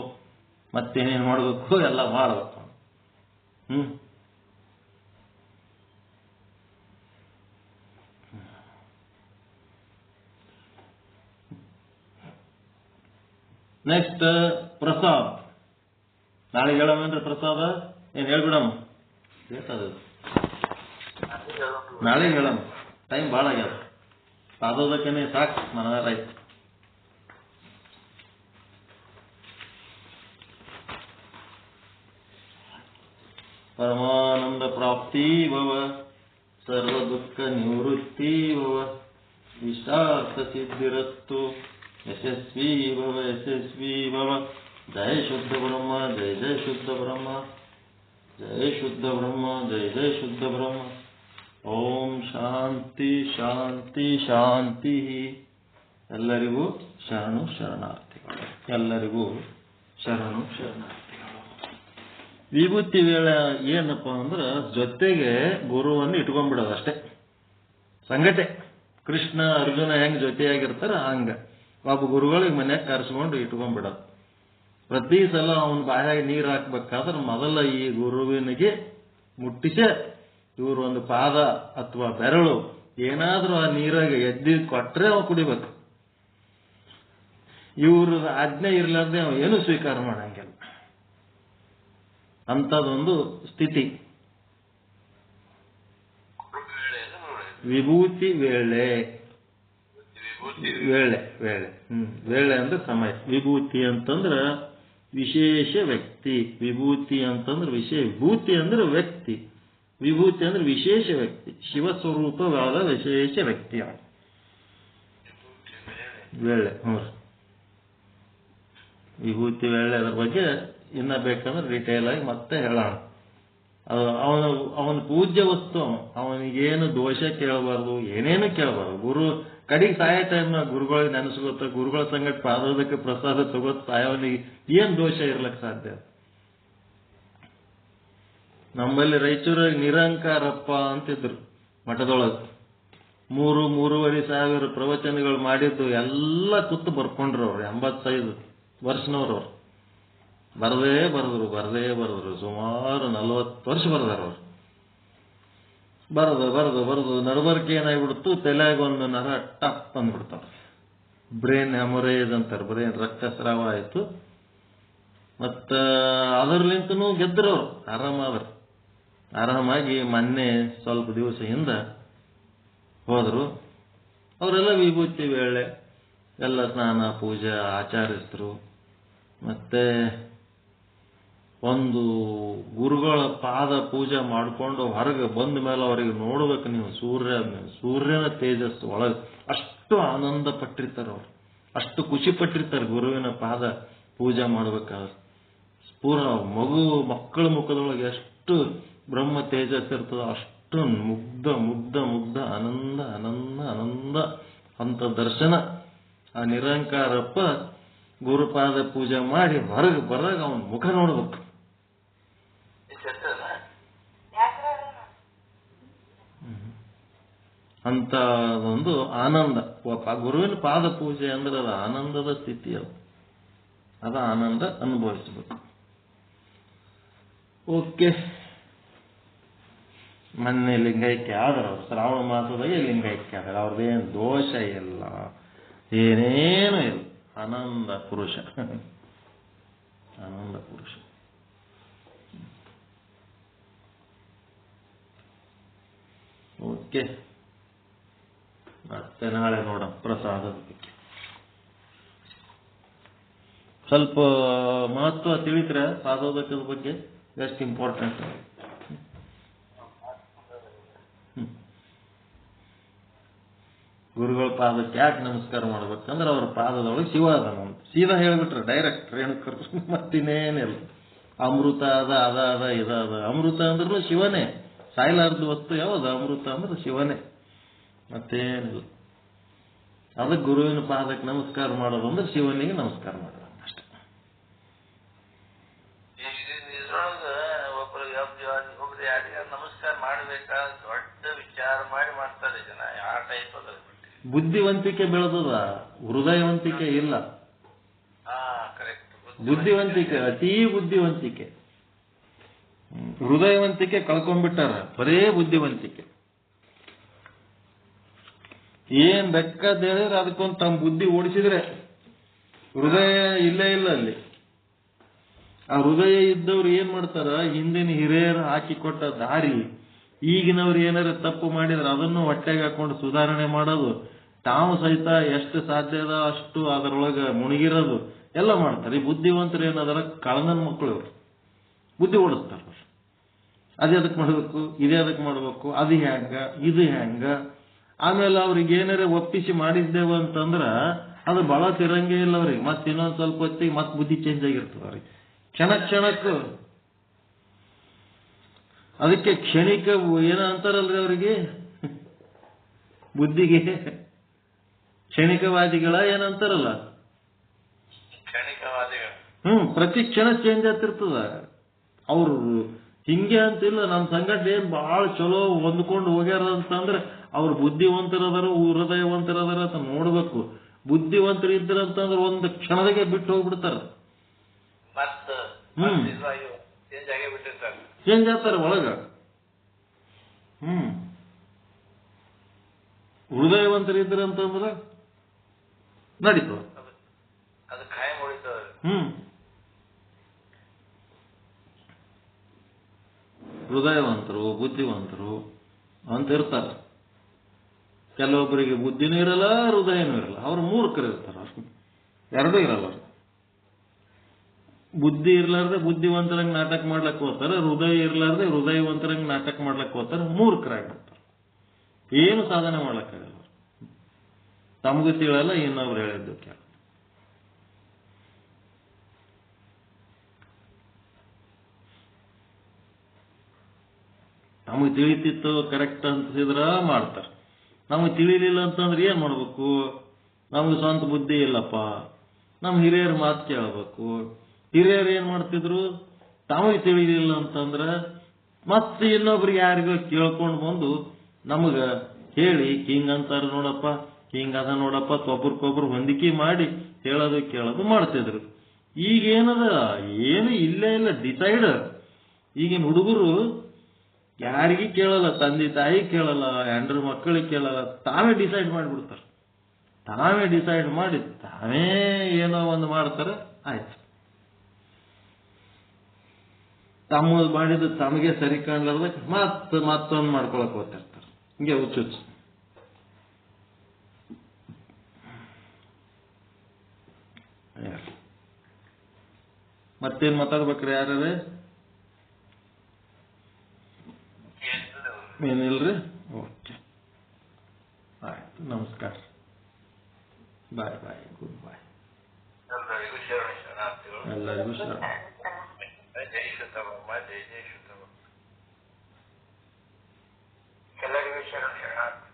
ಮತ್ತೇನೇನು ಮಾಡ್ಬೇಕು, ಎಲ್ಲ ಮಾಡ್ಬೇಕು. ನೆಕ್ಸ್ಟ್ ಪ್ರಸಾದ್. ನಾಳೆ ಹೇಳವೇನ್ರಿ ಪ್ರಸಾದ? ಏನ್ ಹೇಳ್ಬಿಡಮ್ಮ, ನಾಳೆ ಹೇಳಮ್ಮ, ಟೈಮ್ ಭಾಳ ಆಗ್ಯದ. ಪಾದೋದಕ್ಕನೇ ಸಾಕು, ಮನರಾಯ್ತು. ಪರಮಾನಂದ ಪ್ರಾಪ್ತಿ ಭವ, ಸರ್ವ ದುಃಖ ನಿವೃತ್ತಿ ಭವ, ಇಷ್ಟಾರ್ಥ ಸಿದ್ಧಿರಸ್ತು, ಯಶಸ್ವಿ ಭವ ಯಶಸ್ವಿ ಭವ. ಜಯ ಶುದ್ಧ ಬ್ರಹ್ಮ, ಜಯ ಜಯ ಶುದ್ಧ ಬ್ರಹ್ಮ, ಜಯ ಶುದ್ಧ ಬ್ರಹ್ಮ, ಜಯ ಜಯ ಶುದ್ಧ ಬ್ರಹ್ಮ. ಓಂ ಶಾಂತಿ ಶಾಂತಿ ಶಾಂತಿ. ಎಲ್ಲರಿಗೂ ಶರಣು ಶರಣಾರ್ಥಿಗಳು, ಎಲ್ಲರಿಗೂ ಶರಣು ಶರಣಾರ್ಥಿಗಳು. ವಿಭೂತಿ ವೇಳೆ ಏನಪ್ಪ ಅಂದ್ರೆ ಜೊತೆಗೆ ಗುರುವನ್ನು ಇಟ್ಕೊಂಡ್ಬಿಡೋದು ಅಷ್ಟೇ. ಸಂಗತೆ ಕೃಷ್ಣ ಅರ್ಜುನ ಹೆಂಗ್ ಜೊತೆಯಾಗಿರ್ತಾರ ಹಂಗ ಒಬ್ಬ ಗುರುಗಳಿಗೆ ಮನ್ಯಾಗ ಕರೆಸ್ಕೊಂಡು ಇಟ್ಕೊಂಡ್ಬಿಡೋದು. ಪ್ರತಿ ಸಲ ಅವನ ಬಾಯಾಗ ನೀರು ಹಾಕ್ಬೇಕಾದ್ರೆ ಮೊದಲ ಈ ಗುರುವಿನಿಗೆ ಮುಟ್ಟಿಸೆ ಇವರು ಒಂದು ಪಾದ ಅಥವಾ ಬೆರಳು ಏನಾದ್ರೂ ಆ ನೀರಾಗ ಎದ್ದಿ ಕೊಟ್ರೆ ಅವ ಕುಡಿಬೇಕು. ಇವ್ರ ಆಜ್ಞೆ ಇರ್ಲಾರ್ದೆ ಅವ ಏನು ಸ್ವೀಕಾರ ಮಾಡಂಗಿಲ್ಲ. ಅಂಥದ್ದೊಂದು ಸ್ಥಿತಿ ವಿಭೂತಿ ವೇಳೆ. ವೇಳೆ ವೇಳೆ ವೇಳೆ ಅಂದ್ರೆ ಸಮಯ. ವಿಭೂತಿ ಅಂತಂದ್ರ ವಿಶೇಷ ವ್ಯಕ್ತಿ. ವಿಭೂತಿ ಅಂತಂದ್ರೆ ವಿಭೂತಿ ಅಂದ್ರೆ ವ್ಯಕ್ತಿ, ವಿಭೂತಿ ಅಂದ್ರೆ ವಿಶೇಷ ವ್ಯಕ್ತಿ, ಶಿವಸ್ವರೂಪವಾದ ವಿಶೇಷ ವ್ಯಕ್ತಿ. ವೇಳೆ. ವಿಭೂತಿ ವೇಳೆ ಅದ್ರ ಬಗ್ಗೆ ಇನ್ನ ಬೇಕಂದ್ರೆ ಡೀಟೇಲ್ ಆಗಿ ಮತ್ತೆ ಹೇಳೋಣ. ಅವನ ಪೂಜ್ಯ ವಸ್ತು, ಅವನಿಗೇನು ದೋಷ ಕೇಳಬಾರ್ದು, ಏನೇನು ಕೇಳಬಾರ್ದು. ಗುರು ಕಡೆಗೆ ಸಾಯ ಟೈಮ್ ಗುರುಗಳಿಗೆ ನೆನೆಸ್ಕೊತ ಗುರುಗಳ ಸಂಗಟ ಪಾದೋದಕ್ಕೆ ಪ್ರಸಾದ ತಗೋತ್ ಸಾಯವನಿಗೆ ಏನ್ ದೋಷ ಇರ್ಲಕ್ ಸಾಧ್ಯ? ನಮ್ಮಲ್ಲಿ ರಾಯಚೂರಾಗ ನಿರಂಕಾರಪ್ಪ ಅಂತಿದ್ರು ಮಠದೊಳಗೆ. 3-3.5 ಸಾವಿರ ಪ್ರವಚನಗಳು ಮಾಡಿದ್ದು ಎಲ್ಲ ಕೂತು ಬರ್ಕೊಂಡ್ರು ಅವ್ರು. 85 ವರ್ಷನವ್ರವ್ರು. ಬರದೇ ಬರೆದ್ರು. ಸುಮಾರು 40 ವರ್ಷ ಬರ್ದಾರ ಅವ್ರು. ಬರೆದು ನಡಬರ್ಕೆ ಏನಾಗ್ಬಿಡ್ತು, ತಲೆಯಾಗ ಒಂದು ನರ ಟಪ್ ಅಂದ್ಬಿಡ್ತಾವ. ಬ್ರೇನ್ ಹೆಮರೇಜ್ ಅಂತಾರೆ, ಬ್ರೇನ್ ರಕ್ತಸ್ರಾವ ಆಯ್ತು. ಮತ್ತ ಅದರ್ಲಿಂತನೂ ಗೆದ್ರವ್ರು, ಆರಾಮಾಗಿ ಮೊನ್ನೆ ಸ್ವಲ್ಪ ದಿವಸ ಹಿಂದ ಹೋದ್ರು. ಅವರೆಲ್ಲ ವಿಭೂತಿ ವೇಳೆ ಎಲ್ಲ ಸ್ನಾನ ಪೂಜೆ ಆಚರಿಸಿದ್ರು. ಮತ್ತೆ ಒಂದು ಗುರುಗಳ ಪಾದ ಪೂಜೆ ಮಾಡಿಕೊಂಡು ಹೊರಗೆ ಬಂದ ಮೇಲೆ ಅವರಿಗೆ ನೋಡ್ಬೇಕು ನೀವು, ಸೂರ್ಯನ ತೇಜಸ್ಸು ಒಳಗೆ ಅಷ್ಟು ಆನಂದ ಪಟ್ಟಿರ್ತಾರೆ ಅವರು, ಅಷ್ಟು ಖುಷಿ ಪಟ್ಟಿರ್ತಾರೆ ಗುರುವಿನ ಪಾದ ಪೂಜೆ ಮಾಡ್ಬೇಕಾದ್ರೆ. ಪೂರ ಮಕ್ಕಳ ಮುಖದೊಳಗೆ ಎಷ್ಟು ಬ್ರಹ್ಮ ತೇಜಸ್ ಇರ್ತದ, ಅಷ್ಟು ಮುಗ್ಧ ಆನಂದ ಅಂತ ದರ್ಶನ. ಆ ನಿರಂಕಾರಪ್ಪ ಗುರುಪಾದ ಪೂಜೆ ಮಾಡಿ ಹೊರಗೆ ಬರಾಗ ಅವನ ಮುಖ ನೋಡ್ಬೇಕು. ಅಂತ ಒಂದು ಆನಂದ. ಗುರುವಿನ ಪಾದ ಪೂಜೆ ಅಂದ್ರೆ ಅದು ಆನಂದದ ಸ್ಥಿತಿ. ಅದ ಆನಂದ ಅನುಭವಿಸಬೇಕು. ಓಕೆ, ಮೊನ್ನೆ ಲಿಂಗೈಕ್ಯ ಆದ್ರ ಅವ್ರು, ಶ್ರಾವಣ ಮಾಸದಾಗೆ ಲಿಂಗೈಕ್ಯ ಆದ್ರ. ಅವ್ರದ್ದೇನು ದೋಷ ಇಲ್ಲ, ಏನೇನು ಇಲ್ಲ. ಆನಂದ ಪುರುಷ. ಓಕೆ, ಮತ್ತೆ ನಾಳೆ ನೋಡೋಣ ಪ್ರಸಾದದ ಬಗ್ಗೆ. ಸ್ವಲ್ಪ ಮಹತ್ವ ತಿಳಿದ್ರೆ ಪಾದೋದಕದ ಬಗ್ಗೆ ಎಷ್ಟು ಇಂಪಾರ್ಟೆಂಟ್. ಗುರುಗಳ ಪಾದಕ್ಕೆ ಯಾಕೆ ನಮಸ್ಕಾರ ಮಾಡ್ಬೇಕಂದ್ರೆ ಅವ್ರ ಪಾದದೊಳಗೆ ಶಿವ ಅದಾನ ಅಂತ ಸೀದಾ ಹೇಳ್ಬಿಟ್ರೆ ಡೈರೆಕ್ಟ್ ರೇಣುಕರು. ಮತ್ತಿನ್ನೇನಿಲ್ಲ. ಅಮೃತ ಅದ ಇದ. ಅಮೃತ ಅಂದ್ರೂ ಶಿವನೇ. ಸಾಯ್ಲಾರ್ದು ವಸ್ತು ಯಾವುದು? ಅಮೃತ ಅಂದ್ರೆ ಶಿವನೇ, ಮತ್ತೇನಿಲ್ಲ. ಅದಕ್ಕೆ ಗುರುವಿನ ಪಾದಕ್ಕೆ ನಮಸ್ಕಾರ ಮಾಡೋದು ಅಂದ್ರೆ ಶಿವನಿಗೆ ನಮಸ್ಕಾರ ಮಾಡೋದು ಅಷ್ಟೇ. ಒಬ್ರು ಯಾರಿಗಾರ ನಮಸ್ಕಾರ ಮಾಡ್ಬೇಕಾ ದೊಡ್ಡ ವಿಚಾರ ಮಾಡಿ ಮಾಡ್ತಾರೆ ಜನ. ಯಾವ ಟೈಪ್ ಅದ ಬುದ್ಧಿವಂತಿಕೆ ಬೆಳೆದದ, ಹೃದಯವಂತಿಕೆ ಇಲ್ಲ. ಬುದ್ಧಿವಂತಿಕೆ, ಅತೀ ಬುದ್ಧಿವಂತಿಕೆ. ಹೃದಯವಂತಿಕೆ ಕಳ್ಕೊಂಡ್ಬಿಟ್ಟಾರ, ಬರೇ ಬುದ್ಧಿವಂತಿಕೆ. ಏನ್ ಬೆಕ್ಕದ ಹೇಳಿದ್ರೆ ಅದಕ್ಕೊಂದು ತಮ್ಮ ಬುದ್ಧಿ ಓಡಿಸಿದ್ರೆ ಹೃದಯ ಇಲ್ಲೇ ಇಲ್ಲ ಅಲ್ಲಿ. ಆ ಹೃದಯ ಇದ್ದವ್ರು ಏನ್ ಮಾಡ್ತಾರ, ಹಿಂದಿನ ಹಿರಿಯರು ಹಾಕಿಕೊಟ್ಟ ದಾರಿ ಈಗಿನವ್ರು ಏನಾರ ತಪ್ಪು ಮಾಡಿದ್ರೆ ಅದನ್ನು ಹೊಟ್ಟೆಗೆ ಹಾಕೊಂಡು ಸುಧಾರಣೆ ಮಾಡೋದು, ತಾವು ಸಹಿತ ಎಷ್ಟು ಸಾಧ್ಯದ ಅಷ್ಟು ಅದರೊಳಗೆ ಮುಳುಗಿರೋದು ಎಲ್ಲ ಮಾಡ್ತಾರೆ. ಈ ಬುದ್ಧಿವಂತರು ಏನದರ ಕಳನನ ಮಕ್ಕಳು, ಇವರು ಬುದ್ಧಿ ಓಡಿಸ್ತಾರ. ಅದೇ ಅದಕ್ಕೆ ಮಾಡಬೇಕು, ಇದೇ ಅದಕ್ಕೆ ಮಾಡಬೇಕು, ಅದು ಹೆಂಗ ಇದು ಹೆಂಗ. ಆಮೇಲೆ ಅವ್ರಿಗೆ ಏನಾರ ಒಪ್ಪಿಸಿ ಮಾಡಿದ್ದೇವೆ ಅಂತಂದ್ರ ಅದು ಬಹಳ ತಿರಂಗೇ ಇಲ್ಲ ಅವ್ರಿಗೆ. ಮತ್ತೆ ಇನ್ನೊಂದು ಸ್ವಲ್ಪ ಹೊತ್ತಿಗೆ ಮತ್ತೆ ಬುದ್ಧಿ ಚೇಂಜ್ ಆಗಿರ್ತದೆ ಅವ್ರಿಗೆ ಕ್ಷಣಕ್ಕೂ. ಅದಕ್ಕೆ ಕ್ಷಣಿಕ ಏನ ಅಂತಾರಲ್ರಿ ಅವರಿಗೆ, ಬುದ್ಧಿಗೆ ಕ್ಷಣಿಕವಾದಿಗಳ ಏನಂತಾರಲ್ಲ, ಪ್ರತಿ ಕ್ಷಣ ಚೇಂಜ್ ಆಗ್ತಿರ್ತದ. ಅವ್ರು ಹಿಂಗೆ ಅಂತಿಲ್ಲ, ನಮ್ಮ ಸಂಗಟ ಏನ್ ಬಹಳ ಚಲೋ ಹೊಂದ್ಕೊಂಡು ಹೋಗ್ಯಾರ ಅಂತಂದ್ರೆ ಅವ್ರು ಬುದ್ಧಿವಂತರದಾರ, ಹೃದಯವಂತರದಾರ ಅಂತ ನೋಡ್ಬೇಕು. ಬುದ್ಧಿವಂತರು ಇದ್ರಂತಂದ್ರೆ ಒಂದು ಕ್ಷಣದಾಗೆ ಬಿಟ್ಟು ಹೋಗ್ಬಿಡ್ತಾರ. ಚೇಂಜ್ ಆಗ್ತಾರ ಒಳಗ. ಹೃದಯವಂತರು ಇದ್ರಂತಂದ್ರ ನಡೀತದ. ಹೃದಯವಂತರು ಬುದ್ಧಿವಂತರು ಅಂತ ಇರ್ತಾರ. ಕೆಲವೊಬ್ಬರಿಗೆ ಬುದ್ಧಿನೂ ಇರಲ್ಲ, ಹೃದಯನೂ ಇರಲ್ಲ. ಅವ್ರು ಮೂರ್ಖರು ಇರ್ತಾರ, ಎರಡೂ ಇರಲ್ಲ. ಬುದ್ಧಿ ಇರ್ಲಾರ್ದೆ ಬುದ್ಧಿವಂತರಂಗ್ ನಾಟಕ ಮಾಡ್ಲಕ್ ಹೋಗ್ತಾರ, ಹೃದಯ ಇರ್ಲಾರ್ದೆ ಹೃದಯವಂತರಂಗ್ ನಾಟಕ ಮಾಡ್ಲಕ್ ಹೋಗ್ತಾರ, ಮೂರ್ಖರಾಗಿರ್ತಾರ. ಏನು ಸಾಧನೆ ಮಾಡ್ಲಕ್ಕಾಗಲ್ಲ. ತಮಗೂ ತಿಳಿಯಲ್ಲ, ಇನ್ನೊಬ್ರು ಹೇಳಿದ್ದು ಕೇಳ. ನಮಗೆ ತಿಳಿತಿತ್ತು ಕರೆಕ್ಟ್ ಅನ್ಸಿದ್ರ ಮಾಡ್ತಾರೆ. ನಮಗೆ ತಿಳಿಲಿಲ್ಲ ಅಂತಂದ್ರೆ ಏನ್ ಮಾಡ್ಬೇಕು? ನಮ್ಗೆ ಸ್ವಂತ ಬುದ್ಧಿ ಇಲ್ಲಪ್ಪ, ನಮ್ ಹಿರಿಯರ ಮಾತು ಕೇಳಬೇಕು. ಹಿರಿಯರು ಏನ್ ಮಾಡ್ತಿದ್ರು? ತಮಗೆ ತಿಳಿಲಿಲ್ಲ ಅಂತಂದ್ರ ಮತ್ತೆ ಇನ್ನೊಬ್ರಿಗೆ ಯಾರಿಗೋ ಕೇಳ್ಕೊಂಡು ಬಂದು ನಮಗ ಹೇಳಿ ಹಿಂಗಂತಾರ ನೋಡಪ್ಪ, ಹಿಂಗದ ನೋಡಪ್ಪ, ಒಬ್ರಿಗೊಬ್ರು ಹೊಂದಿಕೆ ಮಾಡಿ ಹೇಳೋದು ಕೇಳೋದು ಮಾಡ್ತಿದ್ರು. ಈಗೇನದ? ಏನು ಇಲ್ಲೇ ಇಲ್ಲ, ಡಿಸೈಡ್. ಈಗಿನ ಹುಡುಗರು ಯಾರಿಗೂ ಕೇಳಲ್ಲ, ತಂದೆ ತಾಯಿ ಕೇಳಲ್ಲ, ಹೆಂಡ್ರ ಮಕ್ಕಳಿಗೆ ಕೇಳಲ್ಲ, ತಾವೇ ಡಿಸೈಡ್ ಮಾಡಿಬಿಡ್ತಾರೆ. ತಾವೇ ಡಿಸೈಡ್ ಮಾಡಿ ತಾವೇ ಏನೋ ಒಂದು ಮಾಡ್ತಾರೆ, ಆಯ್ತು. ತಮ್ಮ ಮಾಡಿದ್ದು ತಮಗೆ ಸರಿ ಕಾಣ್ಲಾರ್ದಕ್ಕೆ ಮತ್ತೊಂದು ಮಾಡ್ಕೊಳಕ್ ಹೋಗ್ತಿರ್ತಾರೆ. ಹಿಂಗೆ ಹುಚ್ಚುಚ್ಚು. ಮತ್ತೇನ್ ಮಾತಾಡ್ಬೇಕ್ರಿ? ಯಾರೇ ಏನಿಲ್ರಿ? ಓಕೆ, ಆಯ್ತು, ನಮಸ್ಕಾರ, ಬಾಯ್ ಬಾಯ್, ಗುಡ್ ಬಾಯ್. ಎಲ್ಲರಿಗೂ ಶರಣಾರ್ಥಿಗಳು. ಎಲ್ಲರಿಗೂ ಶರಣ. ಜೈ ಶುದ್ಧಮ್ಮ, ಜೈ ಜೈ ಶುದ್ಧಮ್ಮ. ಎಲ್ಲರಿಗೂ ಶರಣಾರ್ಥಿ.